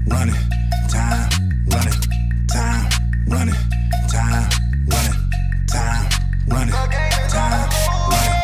running, time running, time running, time running, time running, time running.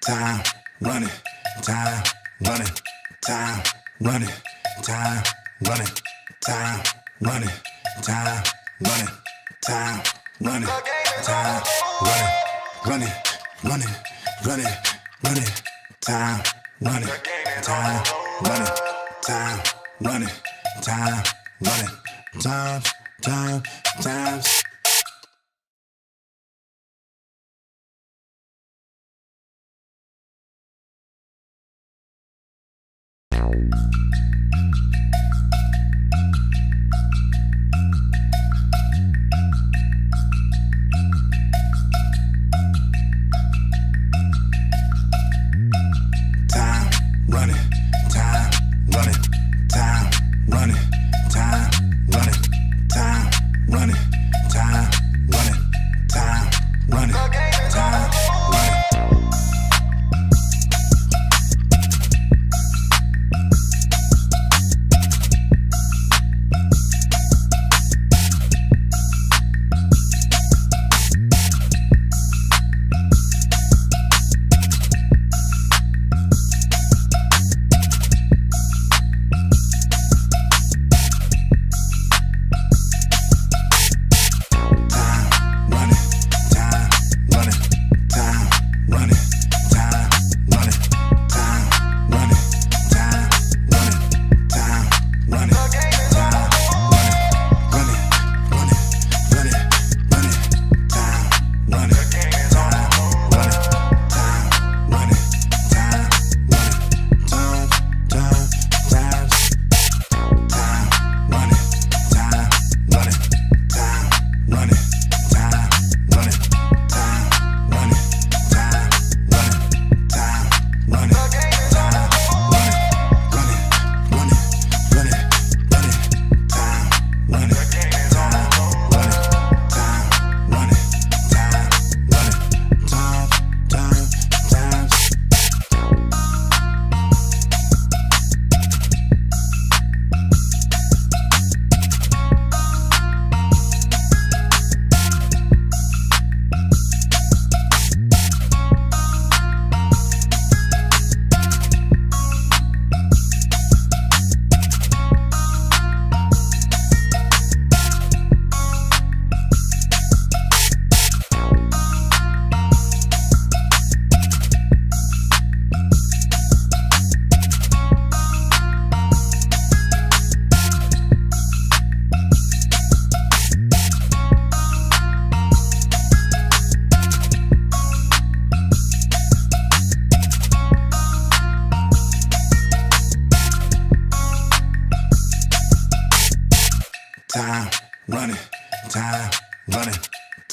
Time running, time running, time running, time running, time running, time running, time running, time running, running, running, running, time running, time running, time running, time running, times. Time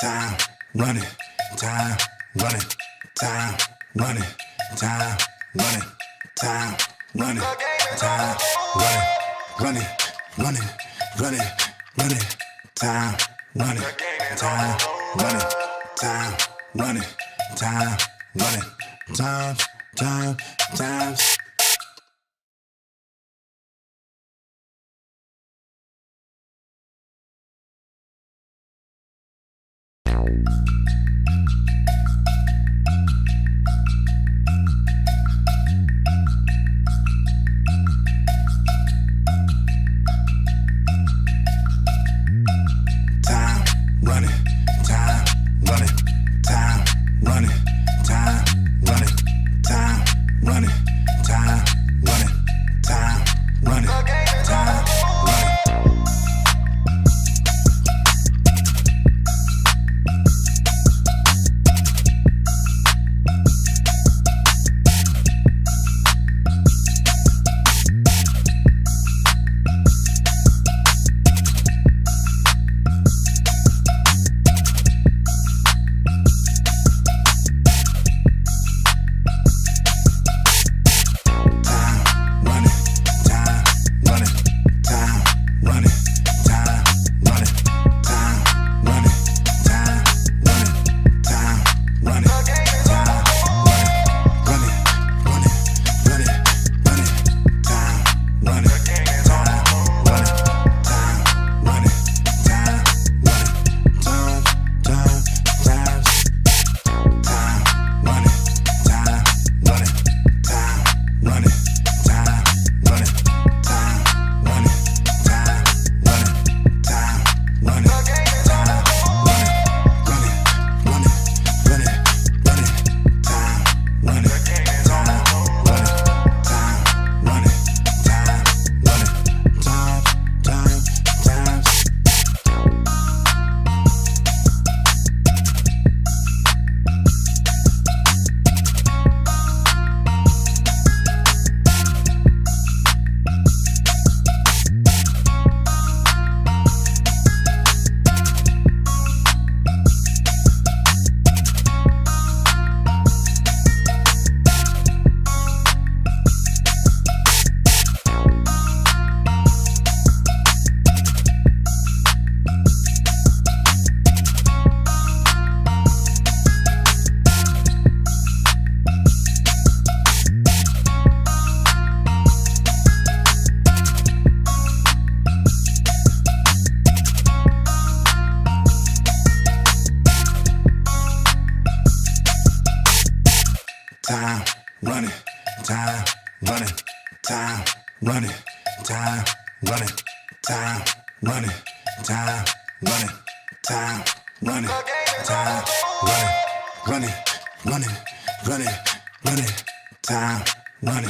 time running, time running, time running, time running, time running, time running, running, running, running, time running, time running, time running, time running, time, time, time. Time running, time running, time running, time running, time running, time running, time running, time running, running, running, running, running, time running,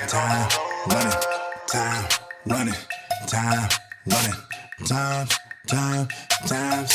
time running, time running, time running, time, time, time.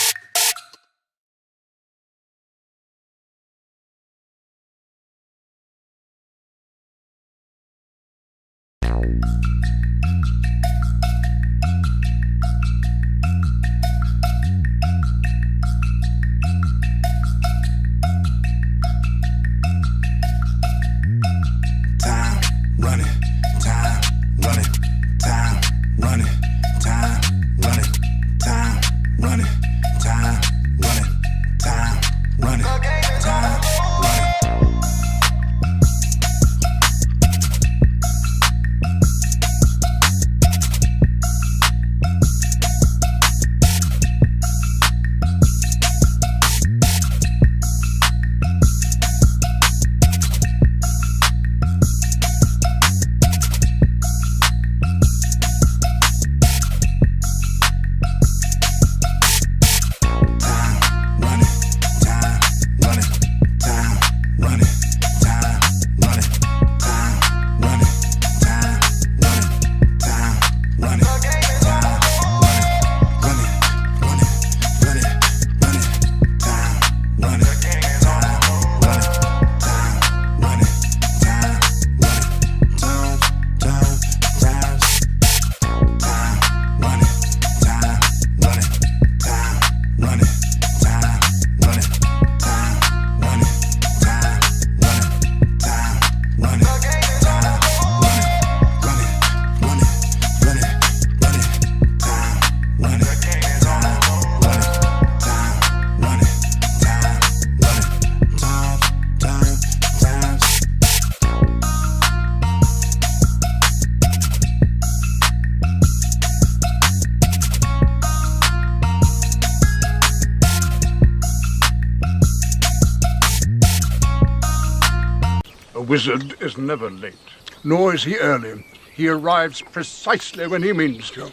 wizard is never late, nor is he early. He arrives precisely when he means to.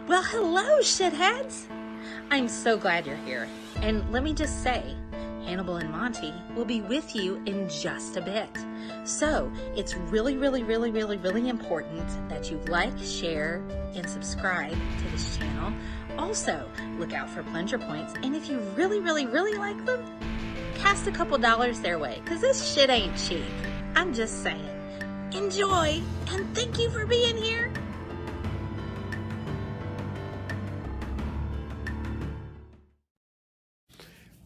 Well, hello, shitheads! I'm so glad you're here. And let me just say, Hannibal and Monty will be with you in just a bit. So, it's really important that you like, share, and subscribe to this channel. Also, look out for plunger points. And if you really like them, cast a couple dollars their way, because this shit ain't cheap. I'm just saying. Enjoy, and thank you for being here.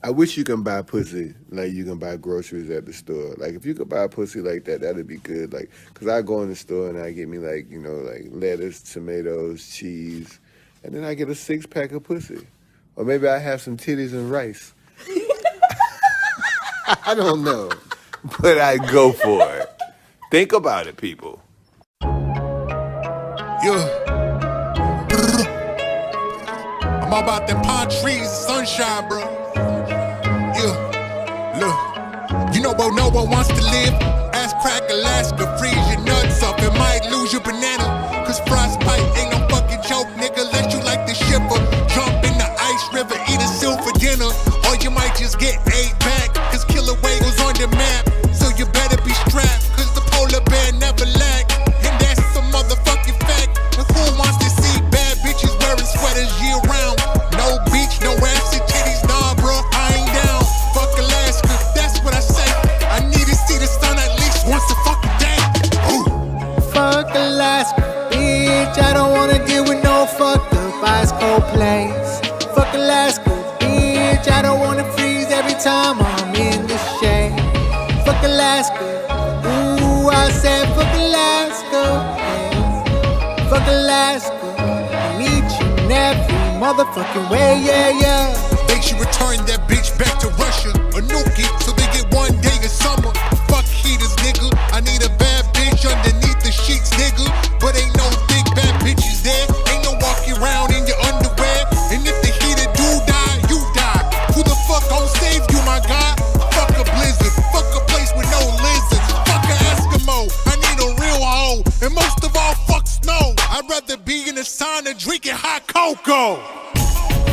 I wish you can buy pussy like you can buy groceries at the store. Like, if you could buy pussy like that, that'd be good. Like, because I go in the store and I get me, like, you know, like lettuce, tomatoes, cheese, and then I get a 6-pack of pussy. Or maybe I have some titties and rice. I don't know, but I go for it. Think about it, people. Yeah. I'm all about them palm trees and sunshine, bro. Yeah, look, you know, but no one wants to live. Ass crack Alaska, freeze your nuts up and might lose your banana. Cause frostbite ain't no fucking joke, nigga, unless you like the shipper. Jump in the ice river, eat a seal for dinner. Or you might just get 8 back, cause killer whale was on the map. So you better be strapped, cause the polar bear never lack. And that's a motherfucking fact. And who wants to see bad bitches wearing sweaters year round? No beach, no acid titties, nah bro, I ain't down. Fuck Alaska, that's what I say. I need to see the sun at least once a fucking day. Ooh. Fuck Alaska, bitch, I don't wanna deal with no fucked up ice cold place. Fuck Alaska, bitch, I don't wanna freeze every time I'm in the shade. Fuck Alaska, ooh, I said fuck Alaska, yeah. Fuck Alaska, I need you in every motherfucking way, yeah. They should return that bitch back to Russia or nuke it so they get one day of summer. Fuck heaters, nigga. I need a bad bitch underneath the sheets, nigga. But ain't no big bad bitches there. Ain't no walking around in your underwear. And if the heater do die, you die. Who the fuck gon' save you, my guy? Fuck a blizzard. Fuck a place with no lizards. Fuck a Eskimo. I need a real hoe. And most of all, fuck snow. I'd rather be in the sauna drinking hot cocoa.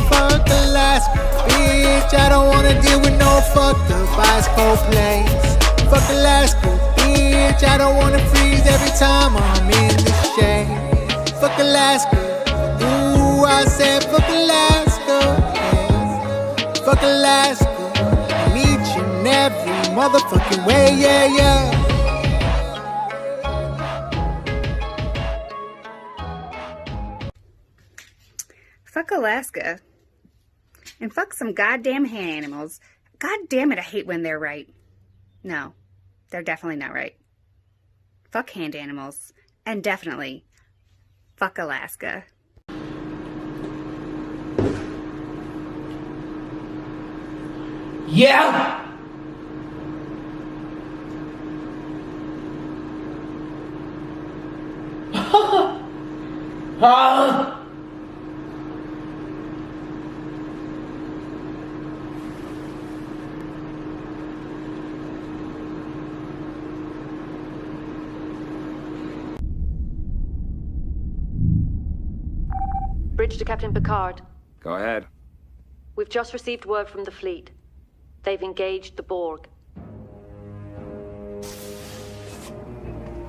Fuck Alaska, bitch, I don't wanna deal with no fucked up ice cold place. Fuck Alaska, bitch, I don't wanna freeze every time I'm in the shade. Fuck Alaska, ooh, I said fuck Alaska, yeah. Fuck Alaska, I need you in every motherfucking way, yeah. Fuck Alaska. And fuck some goddamn hand animals. God damn it, I hate when they're right. No, they're definitely not right. Fuck hand animals. And definitely, fuck Alaska. Yeah! Bridge to Captain Picard. Go ahead. We've just received word from the fleet. They've engaged the Borg.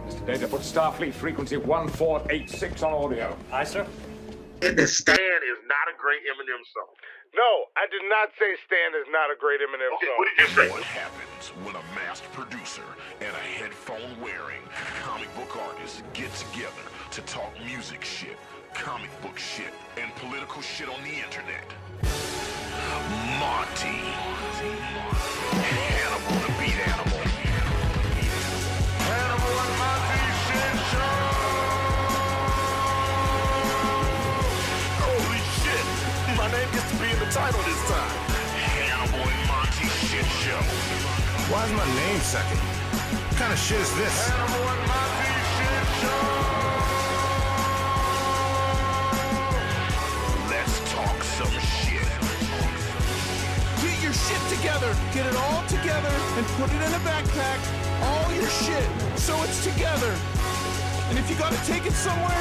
Mr. Data, put Starfleet frequency 1486 on audio. Aye, sir. Stan is not a great Eminem song. No, I did not say Stan is not a great Eminem song. What did you say? What happens when a masked producer and a headphone-wearing comic book artist get together to talk music shit, comic book shit, and political shit on the internet? Monty. Hannibal the Beat Animal. Hannibal and Monty shit show! Holy shit! My name gets to be in the title this time. Hannibal and Monty shit show. Why is my name second? What kind of shit is this? Hannibal and Monty shit show! Let's talk some shit. Get your shit together. Get it all together and put it in a backpack. All your shit, so it's together. And if you gotta take it somewhere,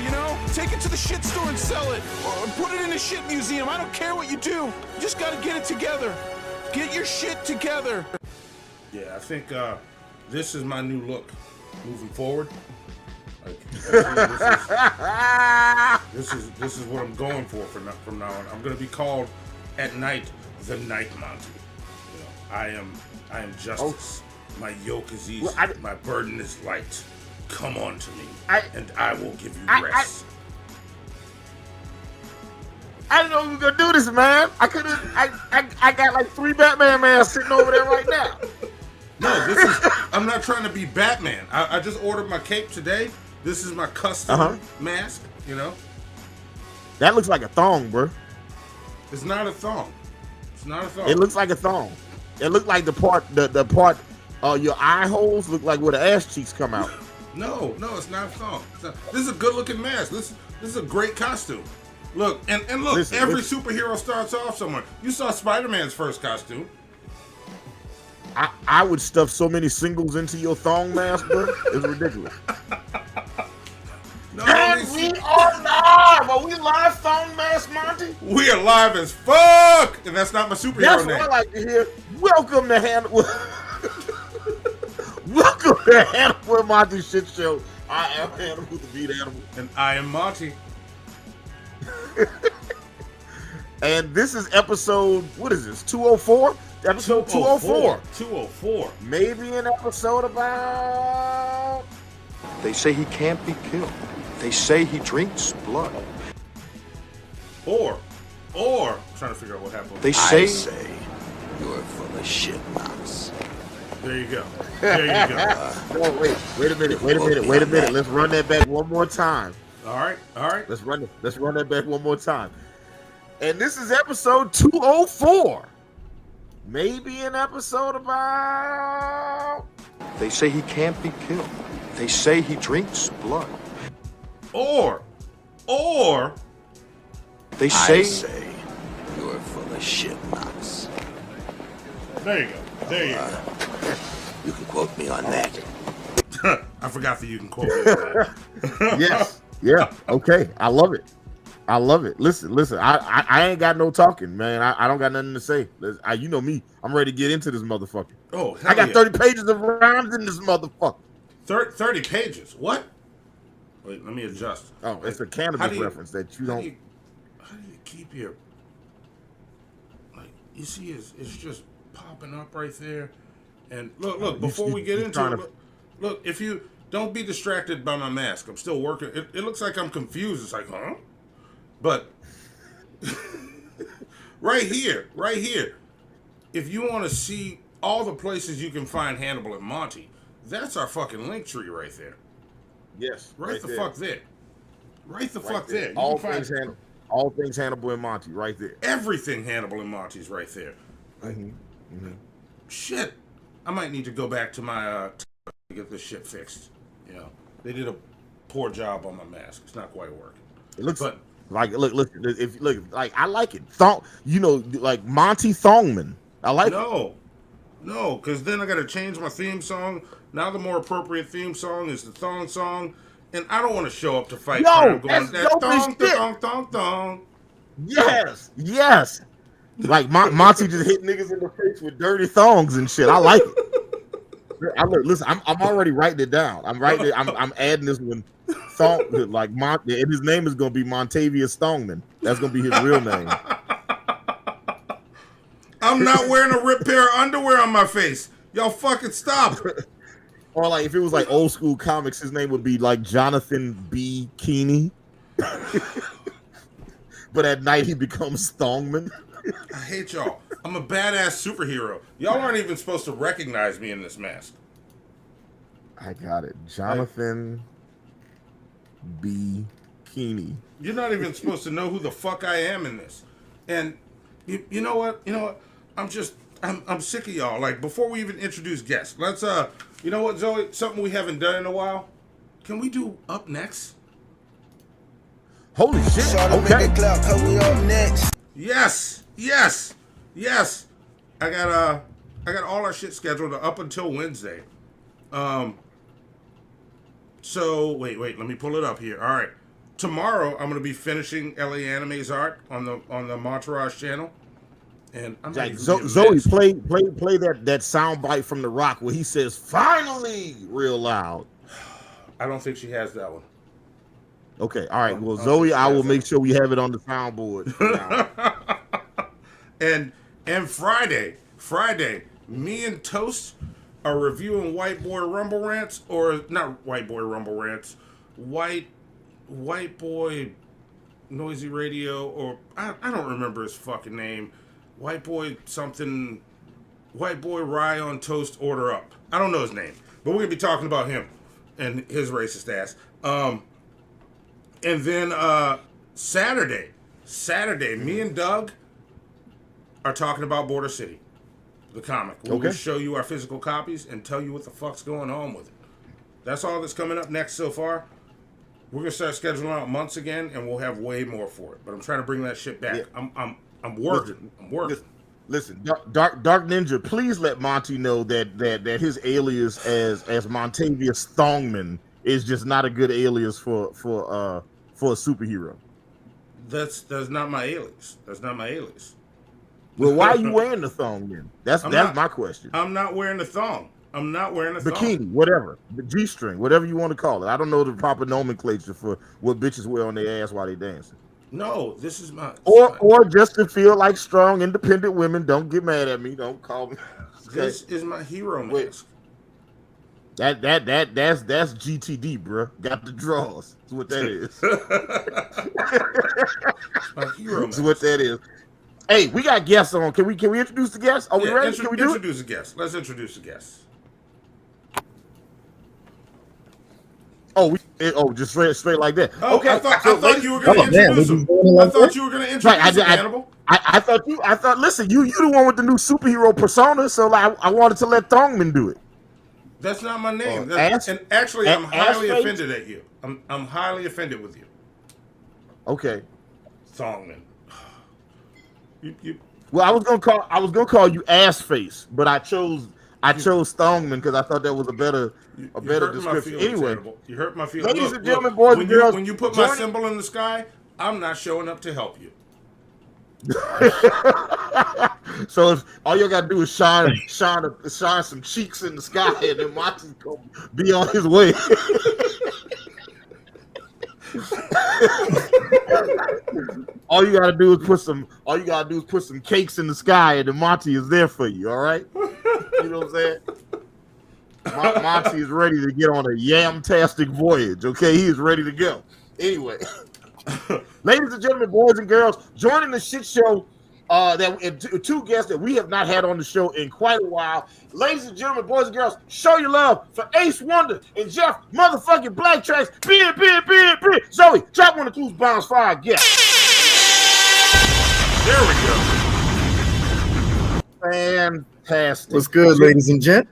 you know? Take it to the shit store and sell it. Or put it in a shit museum. I don't care what you do. You just gotta get it together. Get your shit together. Yeah, I think this is my new look moving forward. Like, this is what I'm going for from now on. I'm gonna be called at night the Night Monty. You know, I am justice. My yoke is easy. My burden is light. Come on to me, and I will give you rest. I didn't know we were gonna do this, man. I got like 3 Batman masks sitting over there right now. No, I'm not trying to be Batman. I just ordered my cape today. This is my custom mask, you know? That looks like a thong, bro. It's not a thong. It's not a thong. It looks like a thong. It looks like the part, your eye holes look like where the ass cheeks come out. No, it's not a thong. This is a good looking mask. This is a great costume. Look, and look, every superhero starts off somewhere. You saw Spider-Man's first costume. I would stuff so many singles into your thong mask, bro. It's ridiculous. And we are live. Are we live, thong mask, Monty? We are live as fuck, and that's not my superhero That's name. what I like to hear. Welcome to Hannibal. Welcome to Hannibal and Monty Shit Show. I am Hannibal, the beat animal, and I am Monty. And this is episode, what is this, 204? Episode 204. 204. Maybe an episode about... They say he can't be killed. They say he drinks blood. Or, I'm trying to figure out what happened. They say you're full of shit, Knox. There you go. There you go. Wait a minute. Let's run that back one more time. All right. Let's run that back one more time. And this is episode 204. Maybe an episode about... They say he can't be killed. They say he drinks blood. Or... They say you're full of shit, Knox. There you go. You can quote me on that. I forgot that you can quote me on that. Yes. Yeah. Okay. I love it. Listen. I ain't got no talking, man. I don't got nothing to say. You know me. I'm ready to get into this motherfucker. Oh, I got 30 pages of rhymes in this motherfucker. 30 pages? What? Wait, let me adjust. Oh, it's a cannabis reference that you don't... How do you keep your... Like, you see it's just popping up right there. And look, before we get into it, look, if you... Don't be distracted by my mask. I'm still working. It looks like I'm confused. It's like, huh? But right here, if you want to see all the places you can find Hannibal and Monty, that's our fucking link tree right there. Yes. Right the fuck there. Right the fuck there. All things Hannibal and Monty right there. Everything Hannibal and Monty's right there. Shit. I might need to go back to my to get this shit fixed. You know, they did a poor job on my mask. It's not quite working. It looks like look. I like it. Like Monty Thongman. I like it. No, because then I got to change my theme song. Now the more appropriate theme song is the thong song, and I don't want to show up to fight. That's dope as shit. Thong. Yes. Like Monty just hit niggas in the face with dirty thongs and shit. I like it. Listen, I'm already writing it down. I'm adding this one. Thong, like Monty, and his name is gonna be Montavious Thongman. That's gonna be his real name. I'm not wearing a ripped pair of underwear on my face. Y'all fucking stop. Or like if it was like old school comics, his name would be like Jonathan B. Keeney. But at night he becomes Thongman. I hate y'all. I'm a badass superhero. Y'all aren't even supposed to recognize me in this mask. I got it. Jonathan B. Keeney. You're not even supposed to know who the fuck I am in this. And you know what? I'm I'm sick of y'all. Like, before we even introduce guests, let's you know what, Zoe? Something we haven't done in a while. Can we do Up Next? Holy shit! Okay. Yes. I got all our shit scheduled up until Wednesday. So wait, let me pull it up here. All right. Tomorrow I'm gonna be finishing LA Anime's art on the Montourage channel. And I'm like Zoe, play that sound bite from The Rock where he says "finally" real loud. I don't think she has that one. Okay, all right. Well, Zoe, I will make sure we have it on the soundboard. and Friday, me and Toast are reviewing White Boy Rumble Rants, or not White Boy Rumble Rants, White Boy Noisy Radio, or I don't remember his fucking name. White Boy something, White Boy Rye on Toast Order Up. I don't know his name, but we're gonna be talking about him and his racist ass. And then Saturday, me and Doug are talking about Border City, the comic. We'll show you our physical copies and tell you what the fuck's going on with it. That's all that's coming up next so far. We're gonna start scheduling out months again, and we'll have way more for it. But I'm trying to bring that shit back. Yeah. I'm working. Listen, Dark Ninja, please let Monty know that his alias as Montavious Thongman is just not a good alias for a superhero. That's not my alias. Well, why are you wearing the thong then? That's my question. I'm not wearing the thong. Bikini, whatever, the G-string, whatever you want to call it. I don't know the proper nomenclature for what bitches wear on their ass while they dancing. No, this is my or just to feel like strong, independent women. Don't get mad at me. Don't call me. Okay. This is my hero mask. That's GTD, bro. Got the draws. That's what that is. My hero mask. That's what that is. Hey, we got guests on. Can we introduce the guests? Are we ready? Can we introduce the guests? Let's introduce the guests. Just straight like that. Oh, okay. I thought you were going to introduce him. I thought you were going to introduce him, Hannibal. I thought. Listen, you the one with the new superhero persona, so I wanted to let Thongman do it. That's not my name. And actually, I'm highly offended at you. I'm highly offended with you. Okay. Thongman. Well, I was gonna call you ass face, but I chose Thongman because I thought that was a better description. Anyway, you hurt my feelings. Ladies and gentlemen, boys and girls, when you put my symbol in the sky, I'm not showing up to help you. So if all you gotta do is shine some cheeks in the sky, and then Monty's gonna be on his way. All you gotta do is put some cakes in the sky, and then Monty is there for you. All right, you know what I'm saying? Monty is ready to get on a yam-tastic voyage. Okay, he is ready to go. Anyway, ladies and gentlemen, boys and girls, joining the shit show. Two guests that we have not had on the show in quite a while. Ladies and gentlemen, boys and girls, show your love for AceWonder and Jeff motherfucking BlackTracks. Beer. Zoe, drop one of the clues bombs for our guest. There we go. Fantastic. What's good, ladies and gents?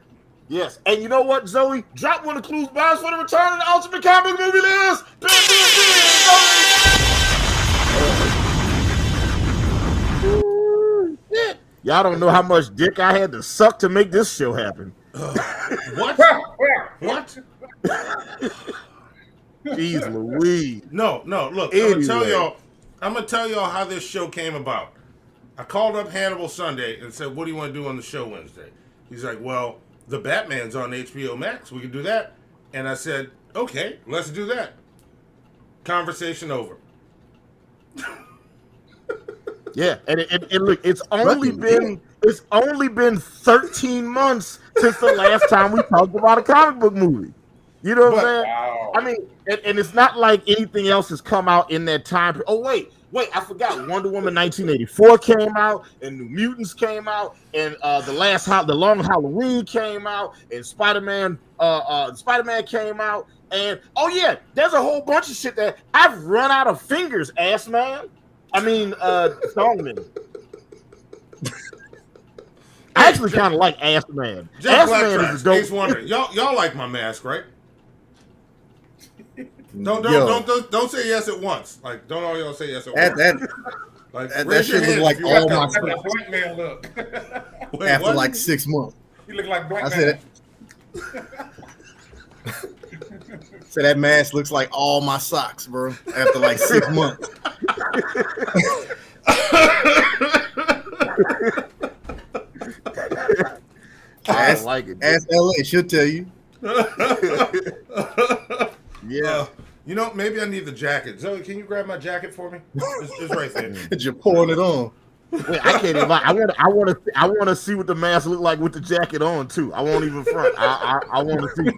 Yes, and you know what, Zoe? Drop one of the clues bombs for the return of the ultimate comic movie list. Y'all don't know how much dick I had to suck to make this show happen. What? Jeez Louise. No. Look, anyway. I'm gonna tell y'all how this show came about. I called up Hannibal Sunday and said, "What do you want to do on the show Wednesday?" He's like, "Well, the Batman's on HBOMAX. We can do that." And I said, "Okay, let's do that." Conversation over. Yeah, and look, it's only been 13 months since the last time we talked about a comic book movie. You know what I'm saying? Wow. I mean, and it's not like anything else has come out in that time. Oh wait, I forgot. Wonder Woman 1984 came out, and New Mutants came out, and the Long Halloween came out, and Spider-Man came out, and oh yeah, there's a whole bunch of shit that I've run out of fingers, ass man. I mean, Thongman. I actually kind of like Ass Man. Jeff Ass Man BlackTracks, is a dope. AceWonder. Y'all like my mask, right? Don't say yes at once. Like, don't all y'all say yes at once. Like, That shit look like all my stuff Black man look. Wait, after what? like 6 months. You look like Black I man. said that mask looks like all my socks, bro. After like 6 months. I like it. Ask LA, she'll tell you. Yeah. You know, maybe I need the jacket. Zoe, can you grab my jacket for me? It's right there. You're pouring it on. Wait, I can't even. I want to see what the mask look like with the jacket on too. I won't even front. I want to see.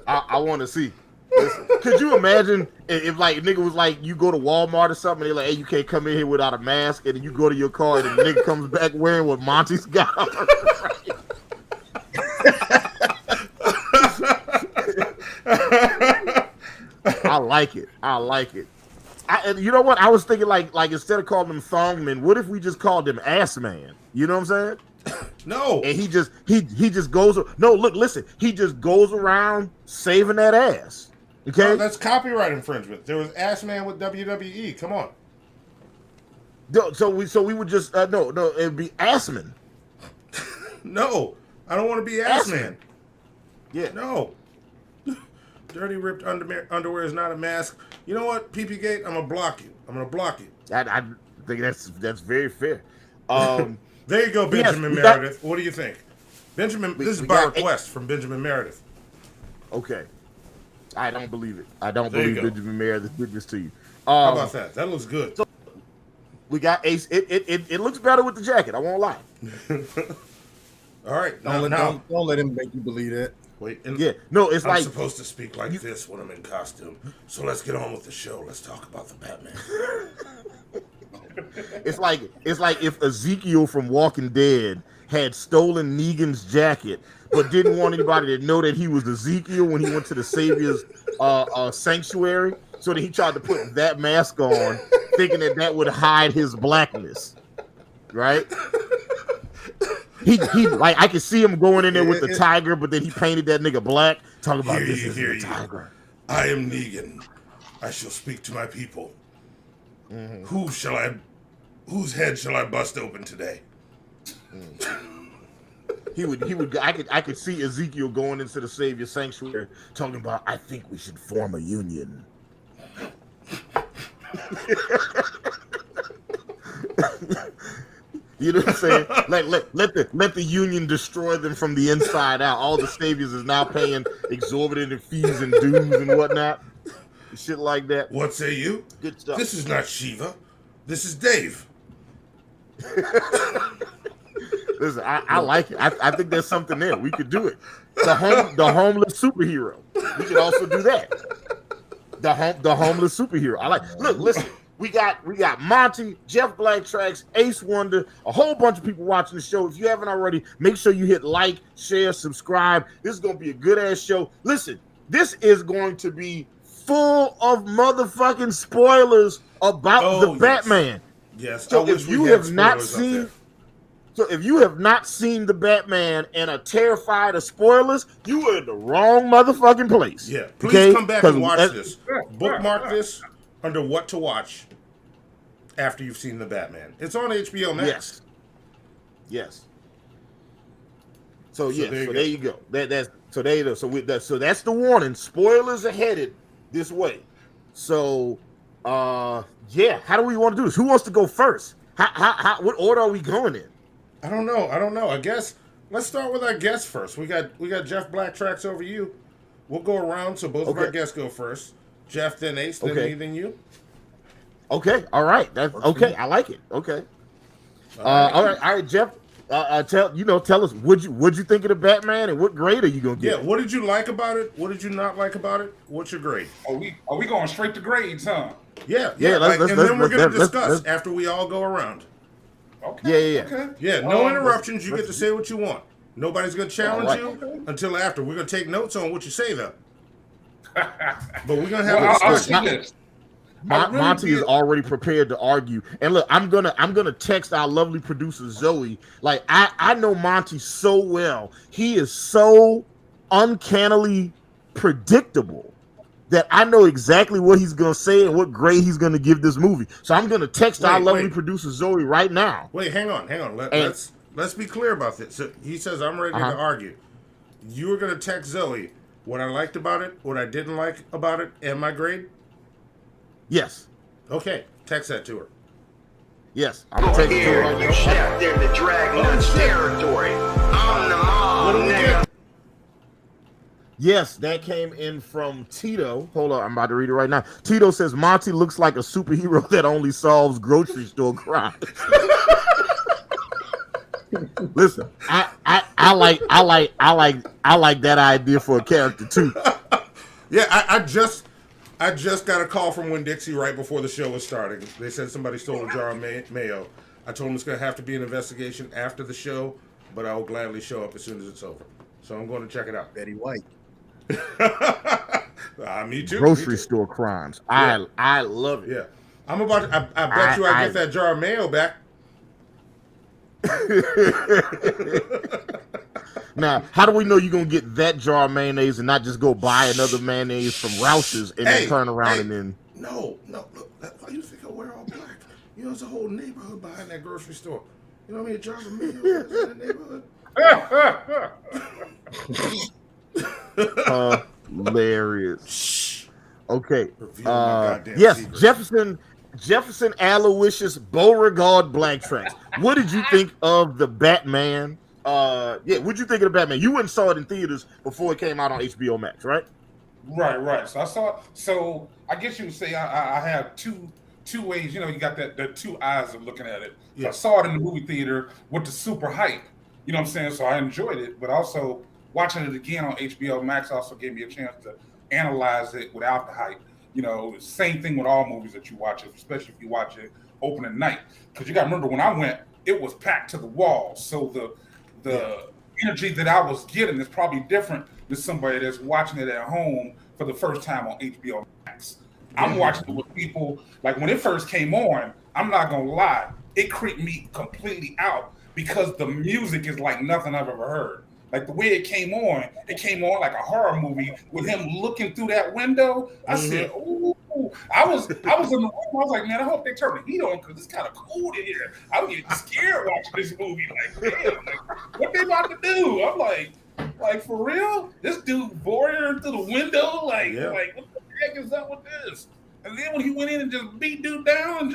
I want to see. Listen, could you imagine if like nigga was like you go to Walmart or something and they're like, hey, you can't come in here without a mask, and then you go to your car and the nigga comes back wearing what Monty's got on. I like it. I like it. And you know what? I was thinking like instead of calling them thongmen, what if we just called him Ass Man? You know what I'm saying? No. And he just goes. No, look, listen. He just goes around saving that ass. Okay, no, that's copyright infringement. There was Ass Man with WWE. Come on. So we would just no. It'd be Assman. No, I don't want to be Ass Man. Yeah. No. Dirty ripped underwear is not a mask. You know what, PP Gate? I'm gonna block you. I think that's very fair. There you go, Benjamin Meredith. What do you think, Benjamin? This is by request from Benjamin Meredith. Okay. I don't believe it. I don't believe Benjamin Meredith did this to you. How about that? That looks good. So we got Ace. It looks better with the jacket. I won't lie. All right. Don't let him make you believe that. Wait. No, it's I'm like supposed to speak like this when I'm in costume. So let's get on with the show. Let's talk about the Batman. It's like if Ezekiel from Walking Dead had stolen Negan's jacket, but didn't want anybody to know that he was Ezekiel when he went to the Savior's sanctuary. So that he tried to put that mask on, thinking that would hide his blackness, right? He like I could see him going in there with the tiger, but then he painted that nigga black. Talking about this is the tiger. I am Negan. I shall speak to my people. Mm-hmm. Whose head shall I bust open today? He would. I could see Ezekiel going into the Savior sanctuary, talking about. I think we should form a union. You know what I'm saying? Like let the union destroy them from the inside out. All the saviors is now paying exorbitant fees and dues and whatnot. Shit like that. What say you? Good stuff. This is not Shiva. This is Dave. Listen, I like it. I think there's something there. We could do it. The homeless superhero. We could also do that. The homeless superhero. I like. Look, listen. We got Monty, Jeff BlackTracks, AceWonder, a whole bunch of people watching the show. If you haven't already, make sure you hit like, share, subscribe. This is gonna be a good ass show. Listen, this is going to be full of motherfucking spoilers about the Batman. Yes. So if you have not seen, the Batman and are terrified of spoilers, you are in the wrong motherfucking place. Yeah. Please come back and watch this. Bookmark this under what to watch after you've seen the Batman. It's on HBOMAX. Yes. So there you go. So that's the warning. Spoilers are headed this way. So how do we want to do this? Who wants to go first? What order are we going in? I don't know. I guess let's start with our guests first. We got Jeff BlackTracks over you. We'll go around so both of our guests go first. Jeff, then Ace, then me, then you. Okay, all right. That's okay. I like it. Okay. All right, Jeff. Tell us what'd you think of the Batman and what grade are you gonna get? Yeah, what did you like about it? What did you not like about it? What's your grade? Are we going straight to grades, huh? Yeah. And then we're gonna discuss after we all go around. Okay. Okay. Yeah, no interruptions. You get to say what you want. Nobody's gonna challenge you until after. We're gonna take notes on what you say though. But we're gonna have a discussion. Monty is already prepared to argue. And look, I'm gonna text our lovely producer Zoe. Like I know Monty so well. He is so uncannily predictable that I know exactly what he's gonna say and what grade he's gonna give this movie. So I'm gonna text our lovely producer Zoe right now. Wait, hang on. Let's be clear about this. So he says I'm ready to argue. You were gonna text Zoe what I liked about it, what I didn't like about it, and my grade. Yes. Okay, text that to her. Yes, I'm taking it right now. Stepped into Dragnut's territory. I'm the mob, nigga. Yes, that came in from Tito. Hold on, I'm about to read it right now. Tito says Monty looks like a superhero that only solves grocery store crimes. Listen, I like that idea for a character too. Yeah, I just got a call from Winn-Dixie right before the show was starting. They said somebody stole a jar of mayo. I told them it's going to have to be an investigation after the show, but I will gladly show up as soon as it's over. So I'm going to check it out. Betty White. Me too. Grocery store crimes. Yeah. I love it. Yeah, I'm about. I bet you I get that jar of mayo back. Now, how do we know you're gonna get that jar of mayonnaise and not just go buy another mayonnaise from Rouse's and then turn around and then? No. Look, why you think I wear all black? You know, it's a whole neighborhood behind that grocery store. You know what I mean? A jar of mayo in that neighborhood. Hilarious. Okay. Yes, secret. Jefferson Aloysius Beauregard BlackTracks. What did you think of the Batman? What'd you think of the Batman? You went and saw it in theaters before it came out on HBOMAX, right? Right. So I saw. So I guess you would say I have two ways. You know, you got the two eyes of looking at it. Yeah. So I saw it in the movie theater with the super hype. You know what I'm saying? So I enjoyed it, but also watching it again on HBOMAX also gave me a chance to analyze it without the hype. You know, same thing with all movies that you watch, especially if you watch it opening night. Because you got to remember, when I went, it was packed to the walls. So the energy that I was getting is probably different than somebody that's watching it at home for the first time on HBO Max. I'm watching it with people, like when it first came on, I'm not going to lie, it creeped me completely out because the music is like nothing I've ever heard. Like the way it came on like a horror movie with him looking through that window. I said, ooh. I was in the room. I was like, man, I hope they turn the heat on because it's kind of cold in here. I'm getting scared watching this movie. Like, damn, like, what they about to do? I'm like for real? This dude boring through the window? Like, what the heck is up with this? And then when he went in and just beat dude down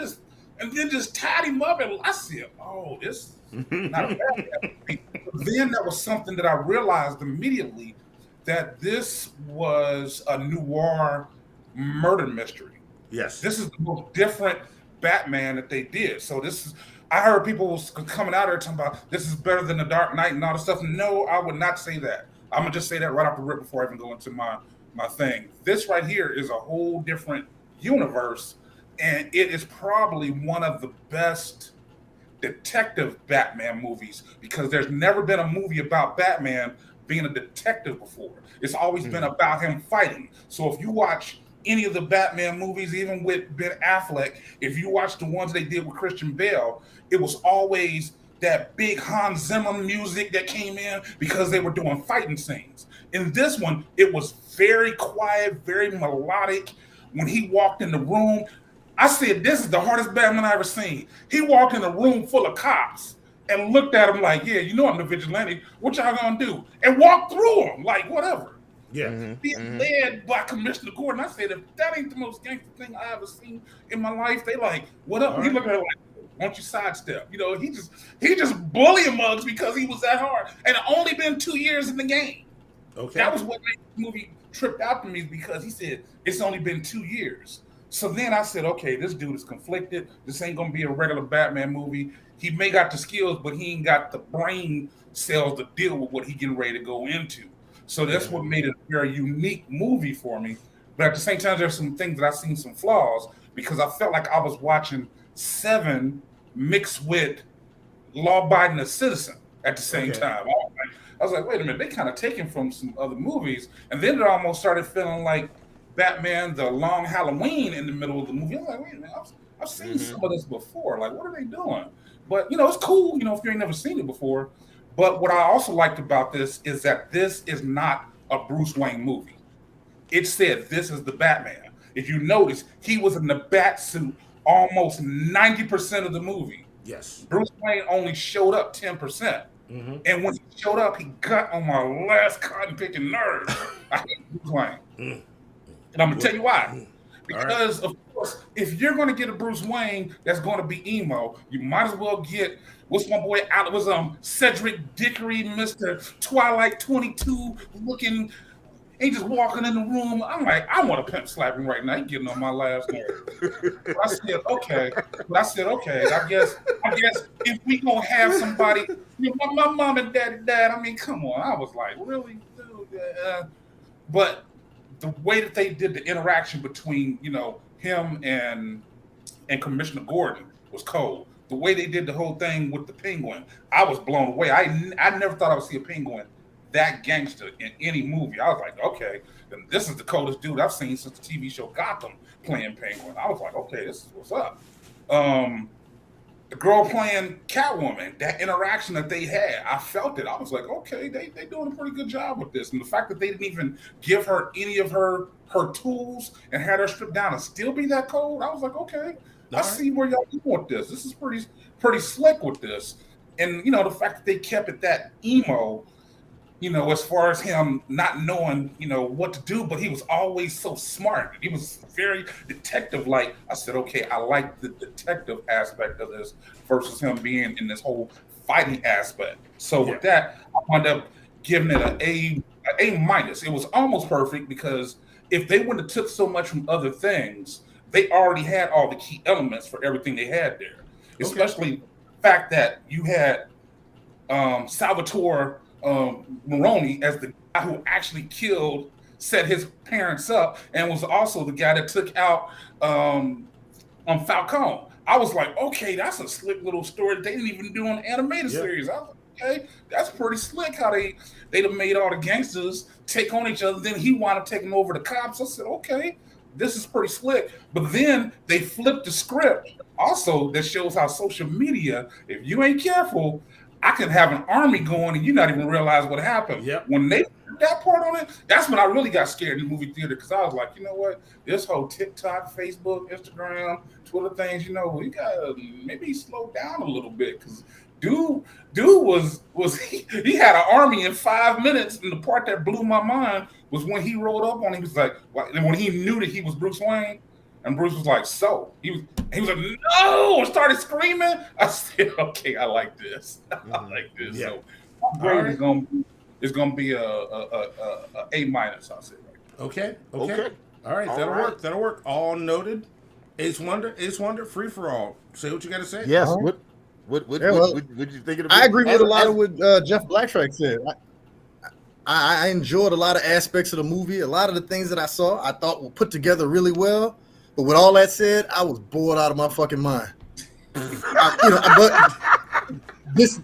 and then just tied him up, and I said, oh, this not a bad movie. But then that was something that I realized immediately, that this was a noir murder mystery. Yes. This is the most different Batman that they did. So I heard people coming out there talking about this is better than The Dark Knight and all this stuff. No, I would not say that. I'm gonna just say that right off the rip before I even go into my thing. This right here is a whole different universe, and it is probably one of the best detective Batman movies, because there's never been a movie about Batman being a detective before. It's always been about him fighting. So if you watch any of the Batman movies, even with Ben Affleck, if you watch the ones they did with Christian Bale, it was always that big Hans Zimmer music that came in because they were doing fighting scenes. In this one, it was very quiet, very melodic. When he walked in the room, I said, this is the hardest Batman I ever seen. He walked in a room full of cops and looked at him like, yeah, you know I'm the vigilante. What y'all gonna do? And walked through him like whatever. Yeah. Being led by Commissioner Gordon. I said, if that ain't the most gangster thing I ever seen in my life, they like, what up? He looked at her like, why don't you sidestep? You know, he just bullying mugs because he was that hard. And it only been 2 years in the game. Okay. That was what made the movie tripped out to me, because he said it's only been 2 years. So then I said, okay, this dude is conflicted. This ain't gonna be a regular Batman movie. He may got the skills, but he ain't got the brain cells to deal with what he getting ready to go into. So that's what made it a very unique movie for me. But at the same time, there's some things that I've seen some flaws, because I felt like I was watching Seven mixed with Law-Abiding Citizen at the same time. I was like, wait a minute, they kind of taken from some other movies. And then it almost started feeling like Batman, the Long Halloween in the middle of the movie. I was like, wait a minute, I've seen some of this before. Like, what are they doing? But, it's cool, if you ain't never seen it before. But what I also liked about this is that this is not a Bruce Wayne movie. It said this is the Batman. If you notice, he was in the bat suit almost 90% of the movie. Yes. Bruce Wayne only showed up 10%. And when he showed up, he got on my last cotton picking nerves. I hate Bruce Wayne. And I'm going to tell you why. Because, of course, if you're going to get a Bruce Wayne that's going to be emo, you might as well get, what's my boy out? It was Cedric Dickory, Mr. Twilight 22 looking. He just walking in the room. I'm like, I want to pimp slap him right now. He getting on my last nerve. But I said, okay. I guess if we gonna have somebody, my mom and dad. I mean, come on. I was like, really, dude. But the way that they did the interaction between him and Commissioner Gordon was cold. The way they did the whole thing with the Penguin, I was blown away. I never thought I would see a Penguin that gangster in any movie. I was like, okay, then this is the coldest dude I've seen since the TV show Gotham playing Penguin. I was like, okay, this is what's up. The girl playing Catwoman, that interaction that they had, I felt it. I was like, okay, they doing a pretty good job with this. And the fact that they didn't even give her any of her tools and had her stripped down and still be that cold, I was like, okay, I see where y'all going with this. This is pretty slick with this. And, the fact that they kept it that emo, as far as him not knowing, what to do, but he was always so smart. He was very detective-like. I said, okay, I like the detective aspect of this versus him being in this whole fighting aspect. So with that, I wound up giving it an A minus. It was almost perfect because if they wouldn't have took so much from other things, they already had all the key elements for everything they had there. Especially the fact that you had Salvatore Maroni as the guy who actually set his parents up, and was also the guy that took out Falcone. I was like, okay, that's a slick little story that they didn't even do on the animated series. I was like, okay, that's pretty slick how they'd have made all the gangsters take on each other. Then he wound up taking over the cops. I said, okay, this is pretty slick. But then they flipped the script also that shows how social media, if you ain't careful, I can have an army going and you not even realize what happened. When they put that part on it, that's when I really got scared in the movie theater, because I was like, you know what? This whole TikTok, Facebook, Instagram, Twitter things, we gotta maybe slow down a little bit, because dude was he had an army in 5 minutes, and the part that blew my mind was when he rolled up on him. He was like, and when he knew that he was Bruce Wayne, and Bruce was like, so he was like, no, and started screaming. I said, okay, I like this. I like this. So my grade is gonna be a A minus, I'll say right now. Okay. All right, that'll work. All noted. AceWonder, free for all. Say what you gotta say. Yes. What you think of the I agree with a lot of what Jeff BlackTracks said. I enjoyed a lot of aspects of the movie. A lot of the things that I saw, I thought were put together really well. But with all that said, I was bored out of my fucking mind. But this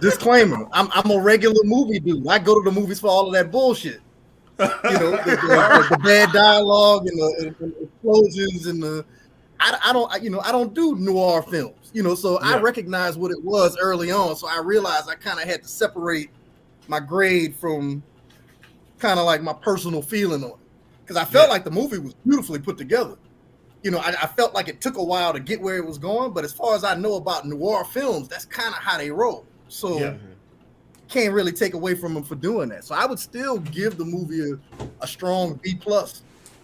disclaimer: I'm a regular movie dude. I go to the movies for all of that bullshit. The bad dialogue and the explosions and I don't do noir films. So I recognized what it was early on. So I realized I kind of had to separate my grade from kind of like my personal feeling on it. Because I felt like the movie was beautifully put together. I felt like it took a while to get where it was going, but as far as I know about noir films, that's kind of how they roll. So can't really take away from them for doing that. So I would still give the movie a strong B+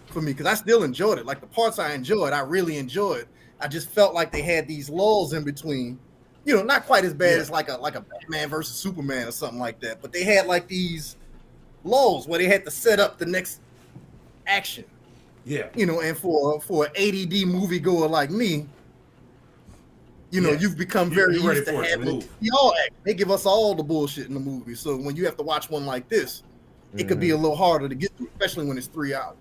for me, because I still enjoyed it. Like the parts I enjoyed, I really enjoyed. I just felt like they had these lulls in between. Not quite as bad as like a Batman versus Superman or something like that, but they had like these lulls where they had to set up the next action. And for an ADD moviegoer like me, you've become very used to having all act. They give us all the bullshit in the movie. So when you have to watch one like this, it could be a little harder to get through, especially when it's 3 hours.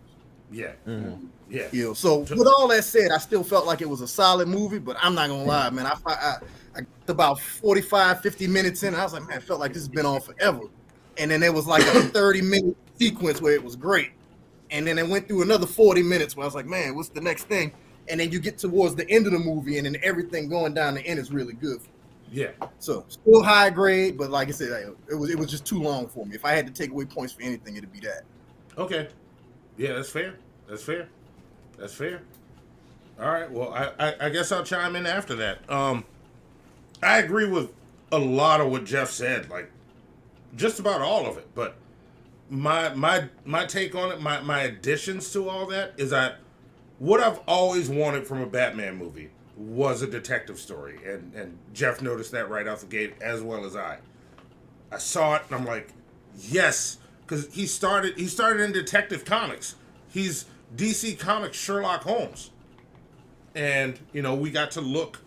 So with all that said, I still felt like it was a solid movie, but I'm not gonna lie, man. I got about 45, 50 minutes in, I was like, man, I felt like this has been on forever. and then there was like a 30-minute sequence where it was great, and then it went through another 40 minutes where I was like, man, what's the next thing? And then you get towards the end of the movie, and then everything going down the end is really good. Yeah. So still high grade, but like I said, it was just too long for me. If I had to take away points for anything, it'd be that. Okay. Yeah, that's fair. That's fair. That's fair. All right. Well, I guess I'll chime in after that. I agree with a lot of what Jeff said, like just about all of it. But my take on it, my additions to all that is what I've always wanted from a Batman movie was a detective story, and Jeff noticed that right out the gate as well as I. I saw it and I'm like, yes, because he started in Detective Comics. He's DC Comics Sherlock Holmes, and we got to look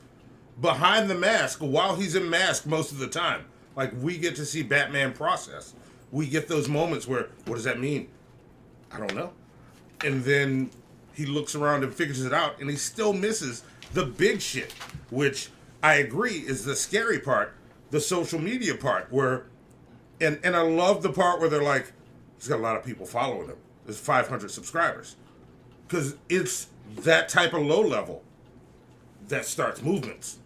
behind the mask while he's in mask most of the time. Like, we get to see Batman process. We get those moments where, what does that mean? I don't know. And then he looks around and figures it out, and he still misses the big shit, which I agree is the scary part, the social media part, where, and I love the part where they're like, he's got a lot of people following him. There's 500 subscribers. Because it's that type of low level that starts movements.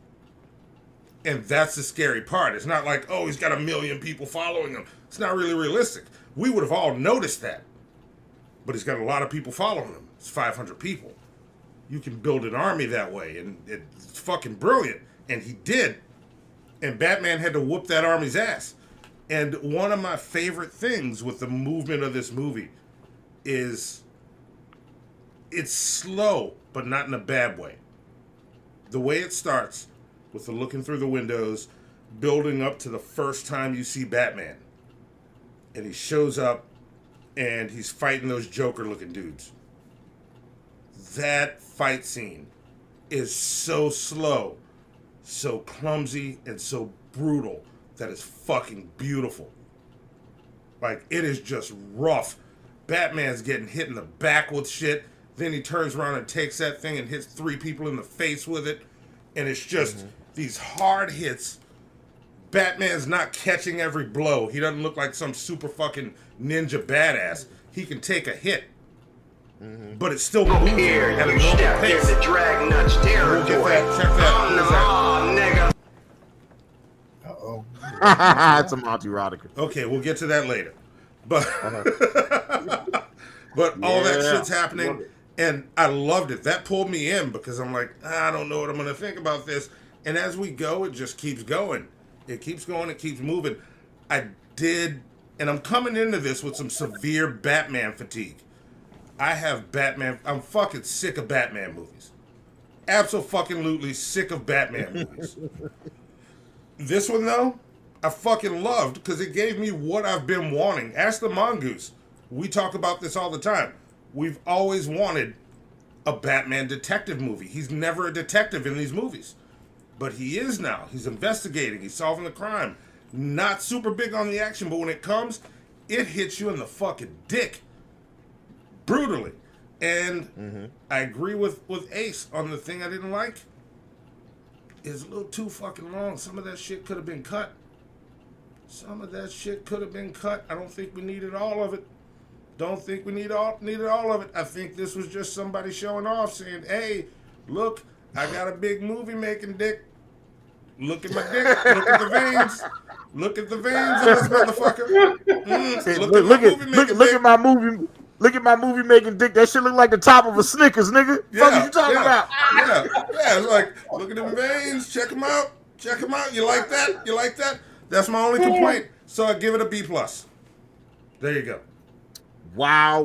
And that's the scary part. It's not like, oh, he's got 1 million people following him. It's not really realistic. We would have all noticed that. But he's got a lot of people following him. It's 500 people. You can build an army that way, and it's fucking brilliant. And he did. And Batman had to whoop that army's ass. And one of my favorite things with the movement of this movie is it's slow, but not in a bad way. The way it starts with the looking through the windows, building up to the first time you see Batman. And he shows up, and he's fighting those Joker-looking dudes. That fight scene is so slow, so clumsy, and so brutal that it's fucking beautiful. Like, it is just rough. Batman's getting hit in the back with shit. Then he turns around and takes that thing and hits 3 people in the face with it. And it's just these hard hits. Batman's not catching every blow. He doesn't look like some super fucking ninja badass. He can take a hit. But it's still moving at a normal pace. We'll get that. Check that. Uh-oh. It's a Monty erotica. Okay, we'll get to that later. But but all that shit's happening, and I loved it. That pulled me in because I'm like, I don't know what I'm going to think about this. And as we go, it just keeps going. It keeps going. It keeps moving. And I'm coming into this with some severe Batman fatigue. I'm fucking sick of Batman movies. Absolutely sick of Batman movies. This one, though, I fucking loved because it gave me what I've been wanting. Ask the Mongoose. We talk about this all the time. We've always wanted a Batman detective movie. He's never a detective in these movies. But he is now. He's investigating. He's solving the crime. Not super big on the action, but when it comes, it hits you in the fucking dick. Brutally. And I agree with Ace on the thing I didn't like. It's a little too fucking long. Some of that shit could have been cut. I don't think we needed all of it. Don't think we needed all of it. I think this was just somebody showing off, saying, hey, look, I got a big movie making dick. Look at my dick. Look at the veins. Look at the veins of this motherfucker. Look at my movie making dick. That shit look like the top of a Snickers, nigga. What are you talking about? Yeah, it's like, look at them veins. Check them out. You like that? That's my only complaint. So I give it a B+. There you go. Wow.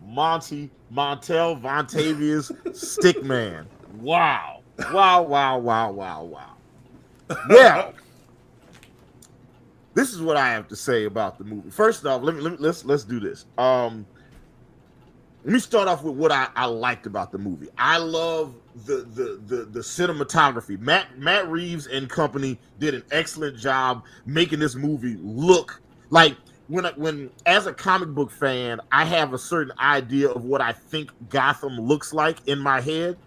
Monty, Montel, Vontavious, Stickman. Wow. Yeah. This is what I have to say about the movie. First off, let's do this. Let me start off with what I liked about the movie. I love the cinematography. Matt Reeves and company did an excellent job making this movie look like when as a comic book fan, I have a certain idea of what I think Gotham looks like in my head.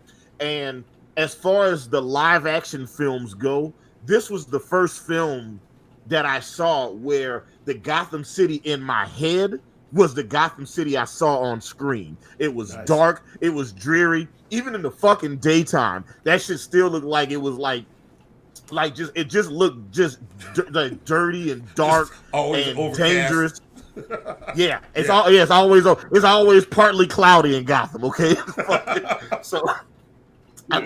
And as far as the live action films go, this was the first film that I saw where the Gotham City in my head was the Gotham City I saw on screen. It was dark, it was dreary. Even in the fucking daytime, that shit still looked like it was like it just looked just like dirty and dark and overcast. dangerous. Yeah, it's always partly cloudy in Gotham. Okay, so I